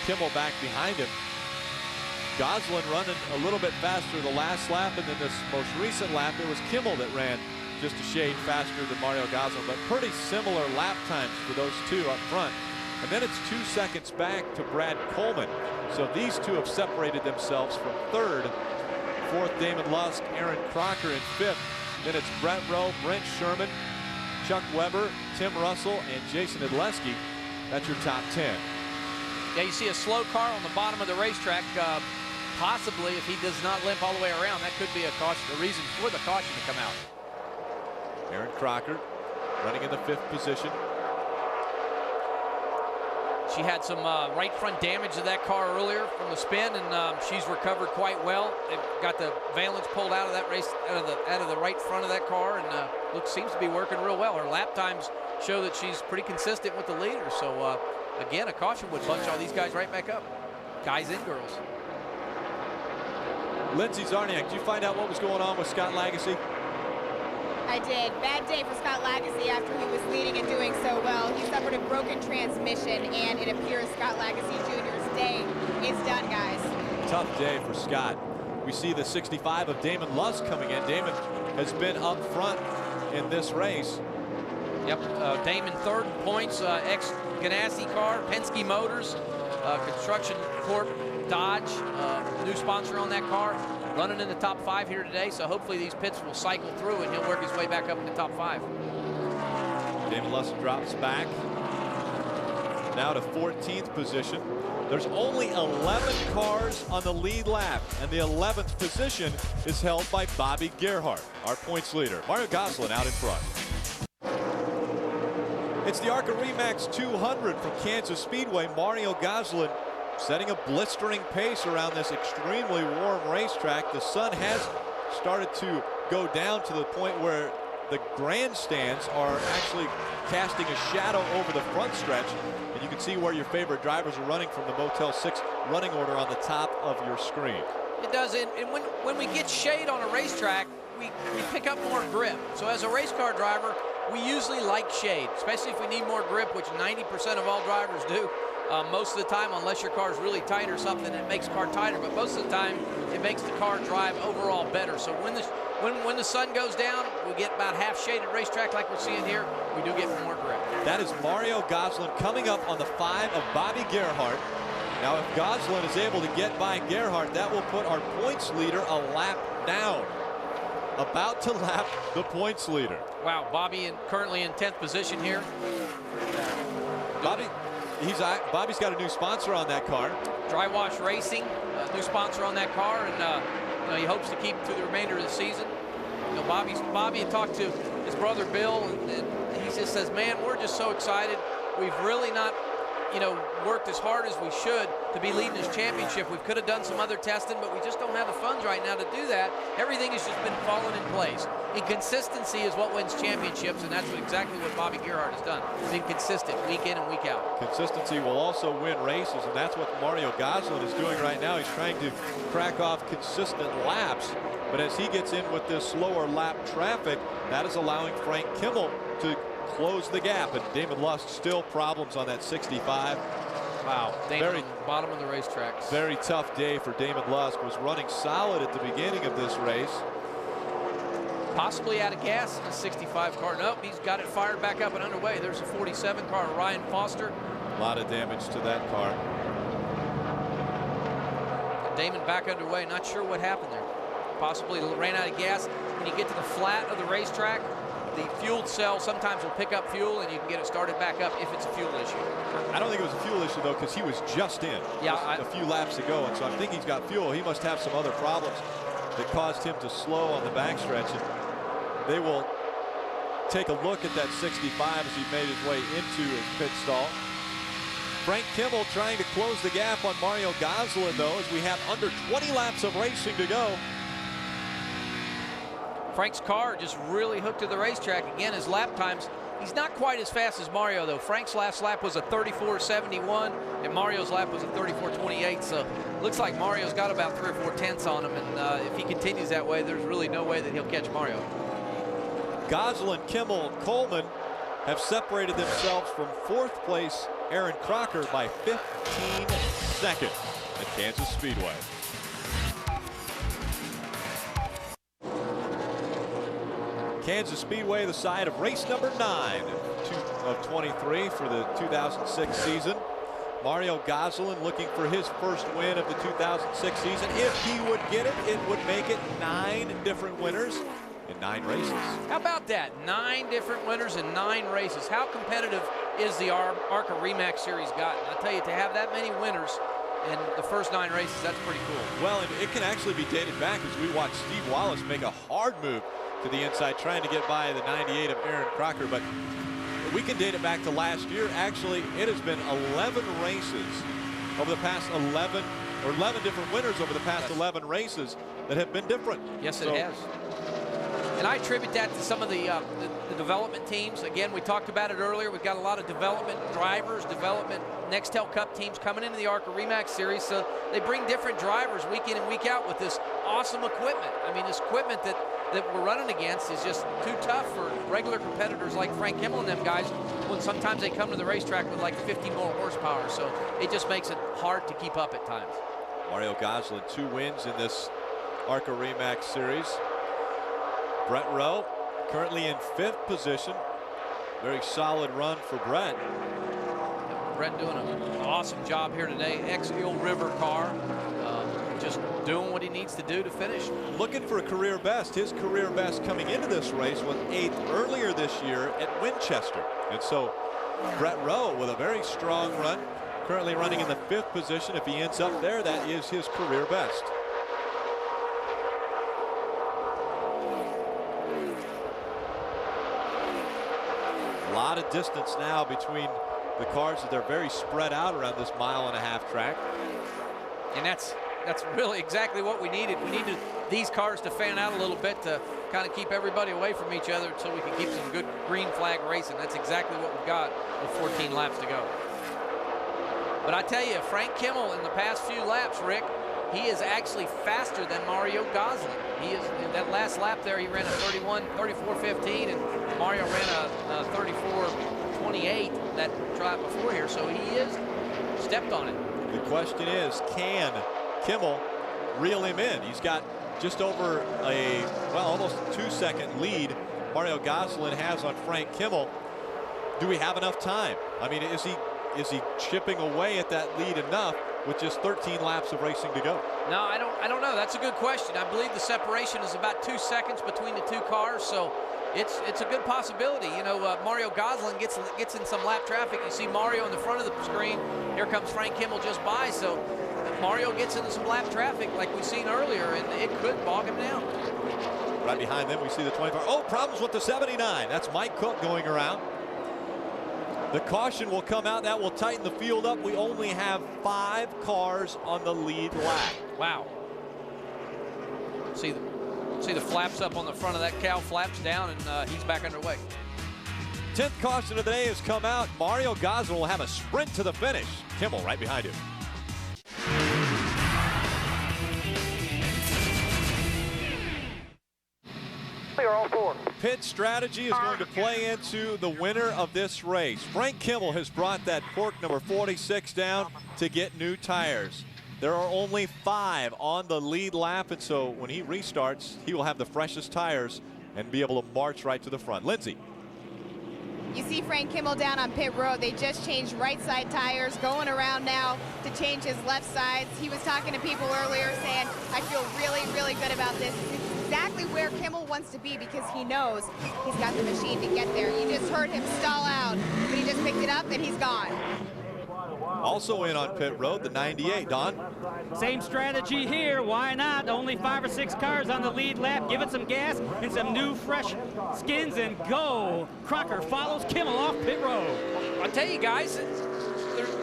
B: Kimmel back behind him. Gosselin running a little bit faster the last lap, and then this most recent lap, it was Kimmel that ran just a shade faster than Mario Gosselin, but pretty similar lap times for those two up front. And then it's 2 seconds back to Brad Coleman. So these two have separated themselves from 3rd. 4th, Damon Lusk, Aaron Crocker in 5th. Then it's Brett Rowe, Brent Sherman, Chuck Weber, Tim Russell, and Jason Edleski. That's your top 10.
C: Yeah, you see a slow car on the bottom of the racetrack. Possibly, if he does not limp all the way around, that could be a caution, a reason for the caution to come out.
B: Aaron Crocker running in the 5th position.
C: She had some right front damage to that car earlier from the spin, and she's recovered quite well. They've got the valance pulled out of that race, out of the right front of that car, and seems to be working real well. Her lap times show that she's pretty consistent with the leader. So again, a caution would bunch all these guys right back up, guys and girls.
B: Lindsey Zarniak, did you find out what was going on with Scott Lagasse?
H: I did. Bad day for Scott Lagasse after he was leading and doing so well. He suffered a broken transmission, and it appears Scott Lagasse Jr.'s day is done, guys.
B: Tough day for Scott. We see the 65 of Damon Lusk coming in. Damon has been up front in this race.
C: Yep, Damon 3rd in points, ex-Ganassi car, Penske Motors, Construction Corp, Dodge, new sponsor on that car. Running in the top 5 here today, so hopefully these pits will cycle through and he'll work his way back up in the top 5.
B: Damon Lusk drops back now to 14th position. There's only 11 cars on the lead lap, and the 11th position is held by Bobby Gerhart, our points leader. Mario Gosselin out in front. It's the ARCA Remax 200 from Kansas Speedway. Mario Gosselin setting a blistering pace around this extremely warm racetrack. The sun has started to go down to the point where the grandstands are actually casting a shadow over the front stretch, and you can see where your favorite drivers are running from the Motel 6 running order on the top of your screen.
C: It does, and when we get shade on a racetrack, we pick up more grip. So as a race car driver, we usually like shade, especially if we need more grip, which 90% of all drivers do. Most of the time, unless your car is really tight or something, it makes the car tighter, but most of the time it makes the car drive overall better. So when the sun goes down, we get about half shaded racetrack like we're seeing here. We do get more grip.
B: That is Mario Gosselin coming up on the 5 of Bobby Gerhart. Now if Gosselin is able to get by Gerhart, that will put our points leader a lap down. About to lap the points leader.
C: Wow, Bobby currently in 10th position here.
B: Bobby's got a new sponsor on that car.
C: Dry Wash Racing, new sponsor on that car, and he hopes to keep it through the remainder of the season. You know, Bobby had talked to his brother Bill, and he just says, "Man, we're just so excited. We've really not, worked as hard as we should to be leading this championship. We could have done some other testing, but we just don't have the funds right now to do that. Everything has just been falling in place. And consistency is what wins championships, and that's exactly what Bobby Gerhart has done. He's been consistent week in and week out.
B: Consistency will also win races, and that's what Mario Gosselin is doing right now. He's trying to crack off consistent laps, but as he gets in with this slower lap traffic, that is allowing Frank Kimmel to close the gap, and Damon Lusk still problems on that 65.
C: Wow, Damon on the bottom of the racetrack.
B: Very tough day for Damon Lusk. Was running solid at the beginning of this race.
C: Possibly out of gas in a 65 car. Nope, he's got it fired back up and underway. There's a 47 car, Ryan Foster.
B: A lot of damage to that car.
C: Damon back underway, not sure what happened there. Possibly ran out of gas. When you get to the flat of the racetrack, the fuel cell sometimes will pick up fuel and you can get it started back up if it's a fuel issue.
B: I don't think it was a fuel issue though, because he was just in a few laps ago, and so I think he's got fuel. He must have some other problems that caused him to slow on the backstretch, and they will take a look at that 65 as he made his way into his pit stall. Frank Kimmel trying to close the gap on Mario Gosselin, though, as we have under 20 laps of racing to go.
C: Frank's car just really hooked to the racetrack. Again, his lap times, he's not quite as fast as Mario, though. Frank's last lap was a 34.71, and Mario's lap was a 34.28. So looks like Mario's got about 3 or 4 tenths on him, and if he continues that way, there's really no way that he'll catch Mario.
B: Gosselin, Kimmel, Coleman have separated themselves from 4th place Aaron Crocker by 15 seconds at Kansas Speedway. Kansas Speedway, the side of race number 9 of 23 for the 2006 season. Mario Gosselin looking for his first win of the 2006 season. If he would get it, it would make it 9 different winners in 9 races.
C: How about that? 9 different winners in 9 races. How competitive is the ARCA REMAX Series gotten? I tell you, to have that many winners in the first 9 races, that's pretty cool.
B: Well, and it can actually be dated back as we watch Steve Wallace make a hard move to the inside, trying to get by the 98 of Aaron Crocker. But we can date it back to last year. Actually, it has been 11 races over the past 11 different winners over the past 11 races that have been different.
C: Yes, it has. And I attribute that to some of the development teams. Again, we talked about it earlier. We've got a lot of development drivers, development Nextel Cup teams coming into the ARCA REMAX Series. So they bring different drivers week in and week out with this awesome equipment. I mean, this equipment that we're running against is just too tough for regular competitors like Frank Kimmel and them guys, when sometimes they come to the racetrack with like 50 more horsepower. So it just makes it hard to keep up at times.
B: Mario Gosselin, 2 wins in this ARCA REMAX Series. Brett Rowe currently in 5th position. Very solid run for Brett.
C: Brett doing an awesome job here today. Ex-Eel River car. Just doing what he needs to do to finish.
B: Looking for a career best. His career best coming into this race was 8th earlier this year at Winchester. And so Brett Rowe with a very strong run, currently running in the 5th position. If he ends up there, that is his career best. A lot of distance now between the cars. They're very spread out around this 1.5-mile track.
C: And that's really exactly what we needed. We needed these cars to fan out a little bit to kind of keep everybody away from each other so we can keep some good green flag racing. That's exactly what we've got with 14 laps to go. But I tell you, Frank Kimmel in the past few laps, Rick, he is actually faster than Mario Gosselin. He is, in that last lap there, he ran a 34.15, and Mario ran a 34.28 that drive before here, so he is stepped on it.
B: The question is, can Kimmel reel him in? He's got just over a, well, almost 2-second lead Mario Gosselin has on Frank Kimmel. Do we have enough time? I mean, is he chipping away at that lead enough with just 13 laps of racing to go?
C: No, I don't know. That's a good question. I believe the separation is about 2 seconds between the 2 cars, so it's a good possibility. You know, Mario Gosselin gets in some lap traffic. You see Mario in the front of the screen. Here comes Frank Kimmel just by, so Mario gets into some lap traffic like we've seen earlier, and it could bog him down.
B: Right behind them, we see the 24. Oh, problems with the 79. That's Mike Cook going around. The caution will come out. That will tighten the field up. We only have 5 cars on the lead lap.
C: Wow. See the flaps up on the front of that cow, flaps down, and he's back underway.
B: 10th caution of the day has come out. Mario Gosselin will have a sprint to the finish. Kimmel right behind him.
J: All 4.
B: Pit strategy is going to play into the winner of this race. Frank Kimmel has brought that pork number 46 down to get new tires. There are only 5 on the lead lap, and so when he restarts, he will have the freshest tires and be able to march right to the front. Lindsay.
H: You see Frank Kimmel down on pit road. They just changed right side tires, going around now to change his left sides. He was talking to people earlier saying, I feel really, really good about this. It's exactly where Kimmel wants to be because he knows he's got the machine to get there. You just heard him stall out, but he just picked it up and he's gone.
B: Also in on pit road, the 98, Don.
D: Same strategy here. Why not? Only 5 or 6 cars on the lead lap. Give it some gas and some new fresh skins and go. Crocker follows Kimmel off pit road.
C: I'll tell you guys,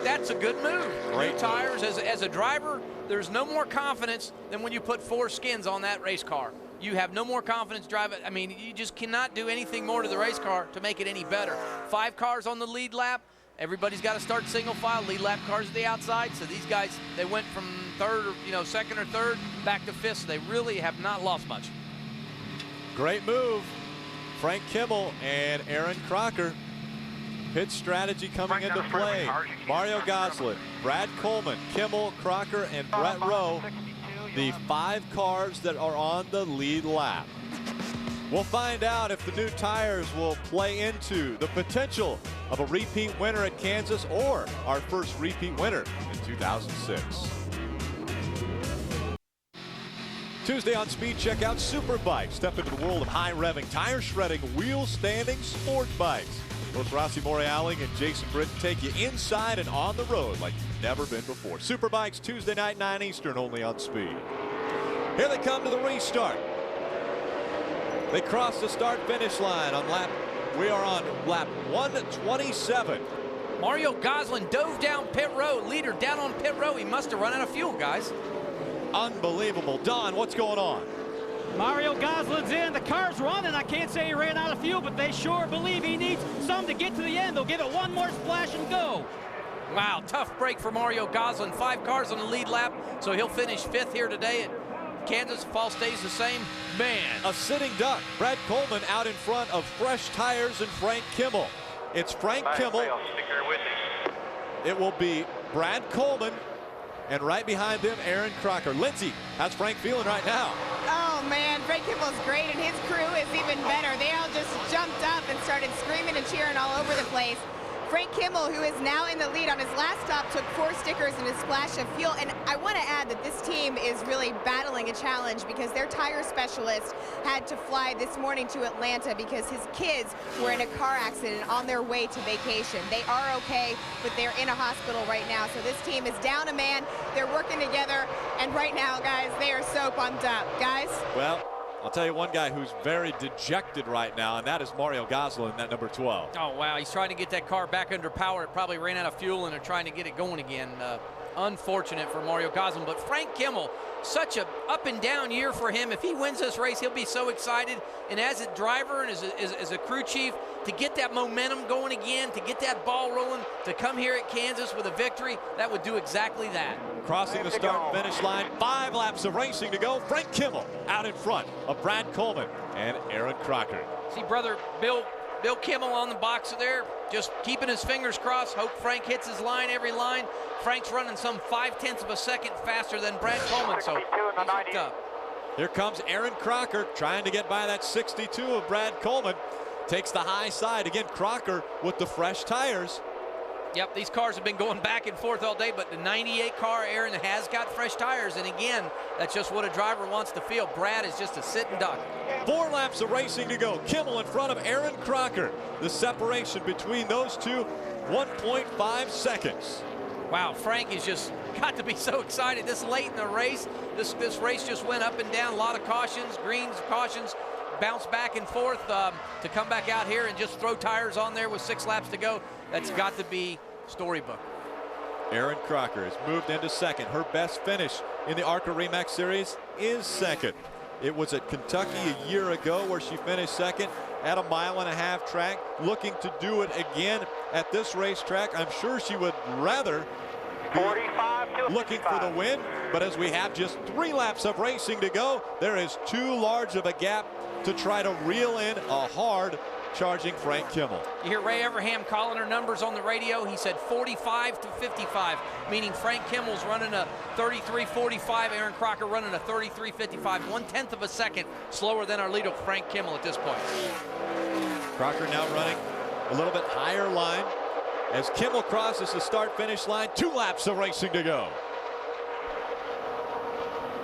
C: that's a good move.
B: Great
C: New tires. As a driver, there's no more confidence than when you put 4 skins on that race car. You have no more confidence driving. I mean, you just cannot do anything more to the race car to make it any better. 5 cars on the lead lap. Everybody's got to start single file. Lead lap cars at the outside. So these guys, they went from third, or second or third back to fifth. So they really have not lost much.
B: Great move. Frank Kimmel and Aaron Crocker. Pit strategy coming into play. Mario Goslin, Brad Coleman, Kimmel, Crocker, and Brett Rowe. The 5 cars that are on the lead lap. We'll find out if the new tires will play into the potential of a repeat winner at Kansas or our first repeat winner in 2006. Tuesday on Speed, check out Superbike. Step into the world of high-revving, tire-shredding, wheel-standing sport bikes. Both Rossi Morreale and Jason Britton take you inside and on the road like you've never been before. Superbikes, Tuesday night, 9 Eastern, only on Speed. Here they come to the restart. They cross the start-finish line on lap. We are on lap 127.
C: Mario Goslin dove down pit road. Leader down on pit road. He must have run out of fuel, guys.
B: Unbelievable. Don, what's going on?
D: Mario Goslin's in. The car's running. I can't say he ran out of fuel, but they sure believe he needs some to get to the end. They'll give it one more splash and go.
C: Wow, tough break for Mario Goslin. 5 cars on the lead lap, so he'll finish 5th here today at Kansas. If all stays the same, man.
B: A sitting duck. Brad Coleman out in front of fresh tires and Frank Kimmel. It's Frank Kimmel. It will be Brad Coleman, and right behind them, Aaron Crocker. Lindsay, how's Frank feeling right now?
H: Oh man, Frank Kimmel's great, and his crew is even better. They all just jumped up and started screaming and cheering all over the place. Frank Kimmel, who is now in the lead on his last stop, took 4 stickers and a splash of fuel. And I want to add that this team is really battling a challenge because their tire specialist had to fly this morning to Atlanta because his kids were in a car accident on their way to vacation. They are okay, but they're in a hospital right now. So this team is down a man. They're working together. And right now, guys, they are so pumped up. Guys?
B: Well, I'll tell you one guy who's very dejected right now, and that is Mario Goslin, that number 12.
C: Oh, wow. He's trying to get that car back under power. It probably ran out of fuel, and they're trying to get it going again. Unfortunate for Mario Goslin. But Frank Kimmel, such a up and down year for him. If he wins this race, he'll be so excited. And as a driver and as a crew chief, to get that momentum going again, to get that ball rolling, to come here at Kansas with a victory, that would do exactly that.
B: Crossing the start-finish line, 5 laps of racing to go. Frank Kimmel out in front of Brad Coleman and Aaron Crocker.
C: See, brother Bill Kimmel on the box there, just keeping his fingers crossed. Hope Frank hits his line every line. Frank's running some 0.5 of a second faster than Brad Coleman, so he's hooked up.
B: Here comes Aaron Crocker trying to get by that 62 of Brad Coleman. Takes the high side. Again, Crocker with the fresh tires.
C: Yep, these cars have been going back and forth all day, but the 98 car, Aaron, has got fresh tires. And again, that's just what a driver wants to feel. Brad is just a sitting duck.
B: 4 laps of racing to go. Kimmel in front of Aaron Crocker. The separation between those two, 1.5 seconds.
C: Wow, Frank has just got to be so excited this late in the race. This race just went up and down. A lot of cautions, greens, cautions. Bounce back and forth to come back out here and just throw tires on there with 6 laps to go. That's got to be storybook.
B: Aaron Crocker has moved into second. Her best finish in the ARCA REMAX Series is second. It was at Kentucky a year ago where she finished second at a 1.5-mile track. Looking to do it again at this racetrack. I'm sure she would rather be looking for the win, but as we have just 3 laps of racing to go, there is too large of a gap to try to reel in a hard charging Frank Kimmel.
C: You hear Ray Everham calling her numbers on the radio. He said 45 to 55, meaning Frank Kimmel's running a 33.45, Aaron Crocker running a 33.55, 1/10 of a second slower than our leader Frank Kimmel at this point.
B: Crocker now running a little bit higher line as Kimmel crosses the start-finish line. 2 laps of racing to go.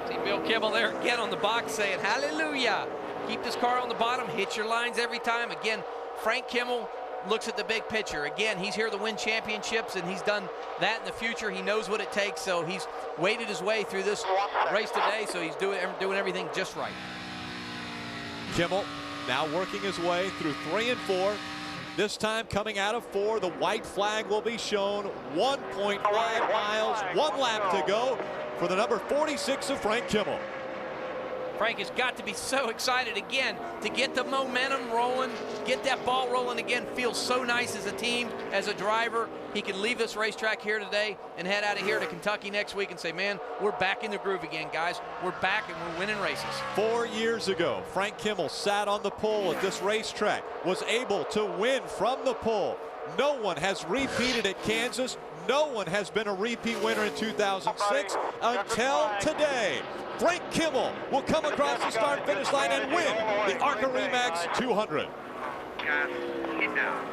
C: See Bill Kimmel there again on the box saying hallelujah. Keep this car on the bottom, hit your lines every time. Again, Frank Kimmel looks at the big picture. Again, he's here to win championships, and he's done that in the future. He knows what it takes, so he's waded his way through this race today, so he's doing everything just right.
B: Kimmel now working his way through 3 and 4. This time coming out of 4, the white flag will be shown. 1.5 miles, 1 lap to go for the number 46 of Frank Kimmel.
C: Frank has got to be so excited again to get the momentum rolling, get that ball rolling again. Feels so nice as a team, as a driver. He can leave this racetrack here today and head out of here to Kentucky next week and say, man, we're back in the groove again, guys. We're back and we're winning races.
B: 4 years ago, Frank Kimmel sat on the pole at this racetrack, was able to win from the pole. No one has repeated at Kansas. No one has been a repeat winner in 2006 until today. Frank Kimmel will come across the start-finish line and win the ARCA REMAX 200.
J: Guys, get down.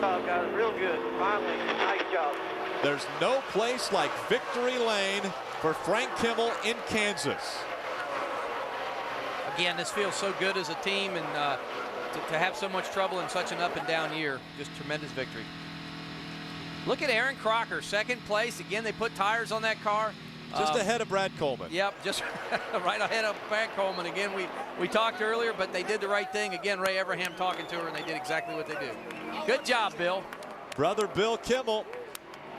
J: Oh, guys, real good. Finally, nice job.
B: There's no place like victory lane for Frank Kimmel in Kansas.
C: Again, this feels so good as a team, and to have so much trouble in such an up-and-down year, just tremendous victory. Look at Aaron Crocker, second place. Again, they put tires on that car.
B: Just ahead of Brad Coleman.
C: Yep, just right ahead of Brad Coleman. Again, we talked earlier, but they did the right thing. Again, Ray Everham talking to her, and they did exactly what they do. Good job, Bill.
B: Brother Bill Kimmel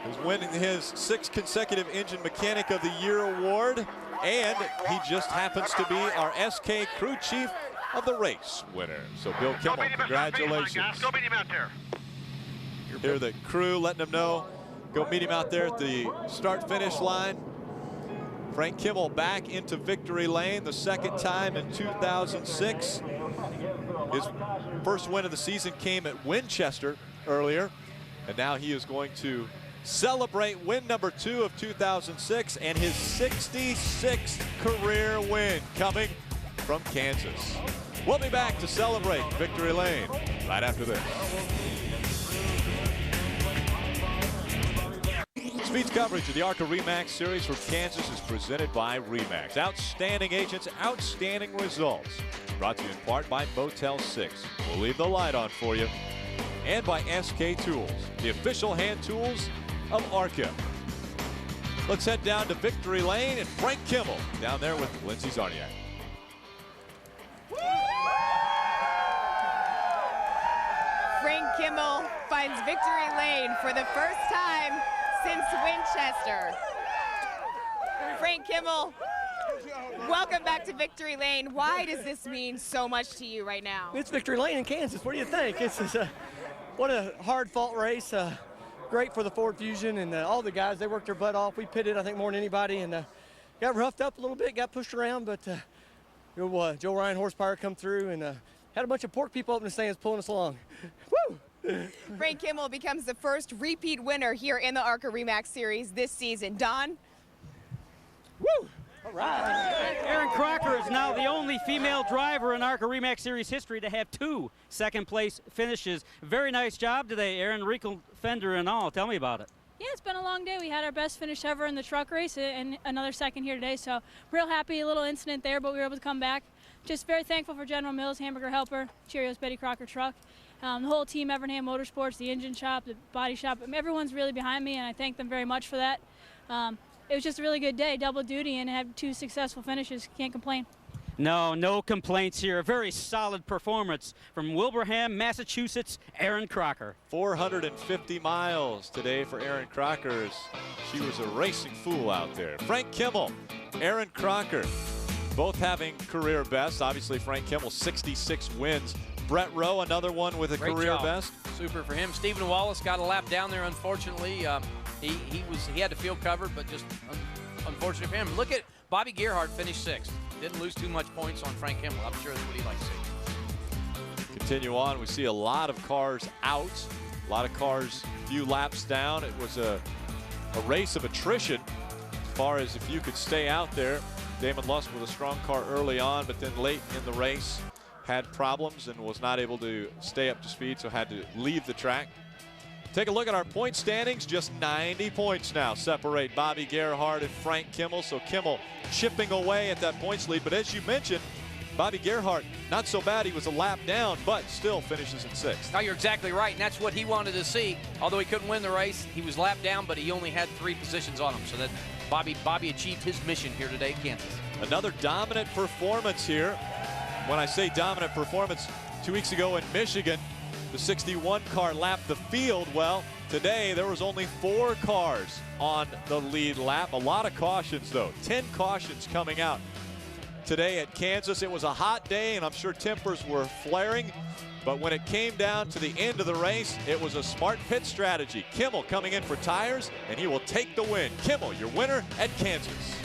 B: is winning his 6th consecutive Engine Mechanic of the Year award, and he just happens to be our SK crew chief of the race winner. So Bill Kimmel, congratulations.
J: Go meet him out there.
B: Here the crew letting him know, go meet him out there at the start-finish line. Frank Kimmel back into victory lane the 2nd time in 2006. His first win of the season came at Winchester earlier, and now he is going to celebrate win number 2 of 2006 and his 66th career win coming from Kansas. We'll be back to celebrate victory lane right after this. Speed's coverage of the ARCA REMAX Series for Kansas is presented by REMAX. Outstanding agents, outstanding results. Brought to you in part by Motel 6. We'll leave the light on for you. And by SK Tools, the official hand tools of ARCA. Let's head down to victory lane and Frank Kimmel down there with Lindsey Zarniak.
H: Frank Kimmel finds victory lane for the first time since Winchester. Frank Kimmel, welcome back to victory lane. Why does this mean so much to you right now?
L: It's victory lane in Kansas. What do you think? What a hard-fought race. Great for the Ford Fusion and all the guys. They worked their butt off. We pitted, I think, more than anybody, and got roughed up a little bit, got pushed around, but Joe Ryan horsepower come through and had a bunch of pork people up in the stands pulling us along. Woo!
H: Frank Kimmel becomes the first repeat winner here in the ARCA REMAX Series this season. Don?
L: Woo! All right.
D: Aaron Crocker is now the only female driver in ARCA REMAX Series history to have 2 second-place finishes. Very nice job today, Aaron. Wrinkled fender and all. Tell me about it.
M: Yeah, it's been a long day. We had our best finish ever in the truck race and another second here today, so real happy. A little incident there, but we were able to come back. Just very thankful for General Mills, Hamburger Helper, Cheerios, Betty Crocker Truck, the whole team, Evernham Motorsports, the engine shop, the body shop. Everyone's really behind me, and I thank them very much for that. It was just a really good day, double duty, and have 2 successful finishes. Can't complain.
D: No complaints here. A very solid performance from Wilbraham, Massachusetts, Aaron Crocker.
B: 450 miles today for Aaron Crocker. She was a racing fool out there. Frank Kimmel, Aaron Crocker, both having career bests. Obviously, Frank Kimmel, 66 wins. Brett Rowe, another one with a
C: Great
B: career
C: job.
B: best.
C: Super for him. Stephen Wallace got a lap down there, unfortunately. He had to feel covered, but just unfortunate for him. Look at Bobby Gerhardt finished 6th. Didn't lose too much points on Frank Kimmel. I'm sure that's what he'd like to see.
B: Continue on. We see a lot of cars out. A lot of cars few laps down. It was a race of attrition as far as if you could stay out there. Damon Lusk with a strong car early on, but then late in the race had problems and was not able to stay up to speed, so had to leave the track. Take a look at our point standings. Just 90 points now separate Bobby Gerhardt and Frank Kimmel. So Kimmel chipping away at that points lead. But as you mentioned, Bobby Gerhart, not so bad. He was a lap down, but still finishes in 6th.
C: No, you're exactly right, and that's what he wanted to see. Although he couldn't win the race, he was lapped down, but he only had 3 positions on him. So that Bobby achieved his mission here today at Kansas.
B: Another dominant performance here. When I say dominant performance, 2 weeks ago in Michigan, the 61 car lapped the field. Well, today there was only 4 cars on the lead lap. A lot of cautions, though. 10 cautions coming out today at Kansas. It was a hot day, and I'm sure tempers were flaring. But when it came down to the end of the race, it was a smart pit strategy. Kimmel coming in for tires, and he will take the win. Kimmel, your winner at Kansas.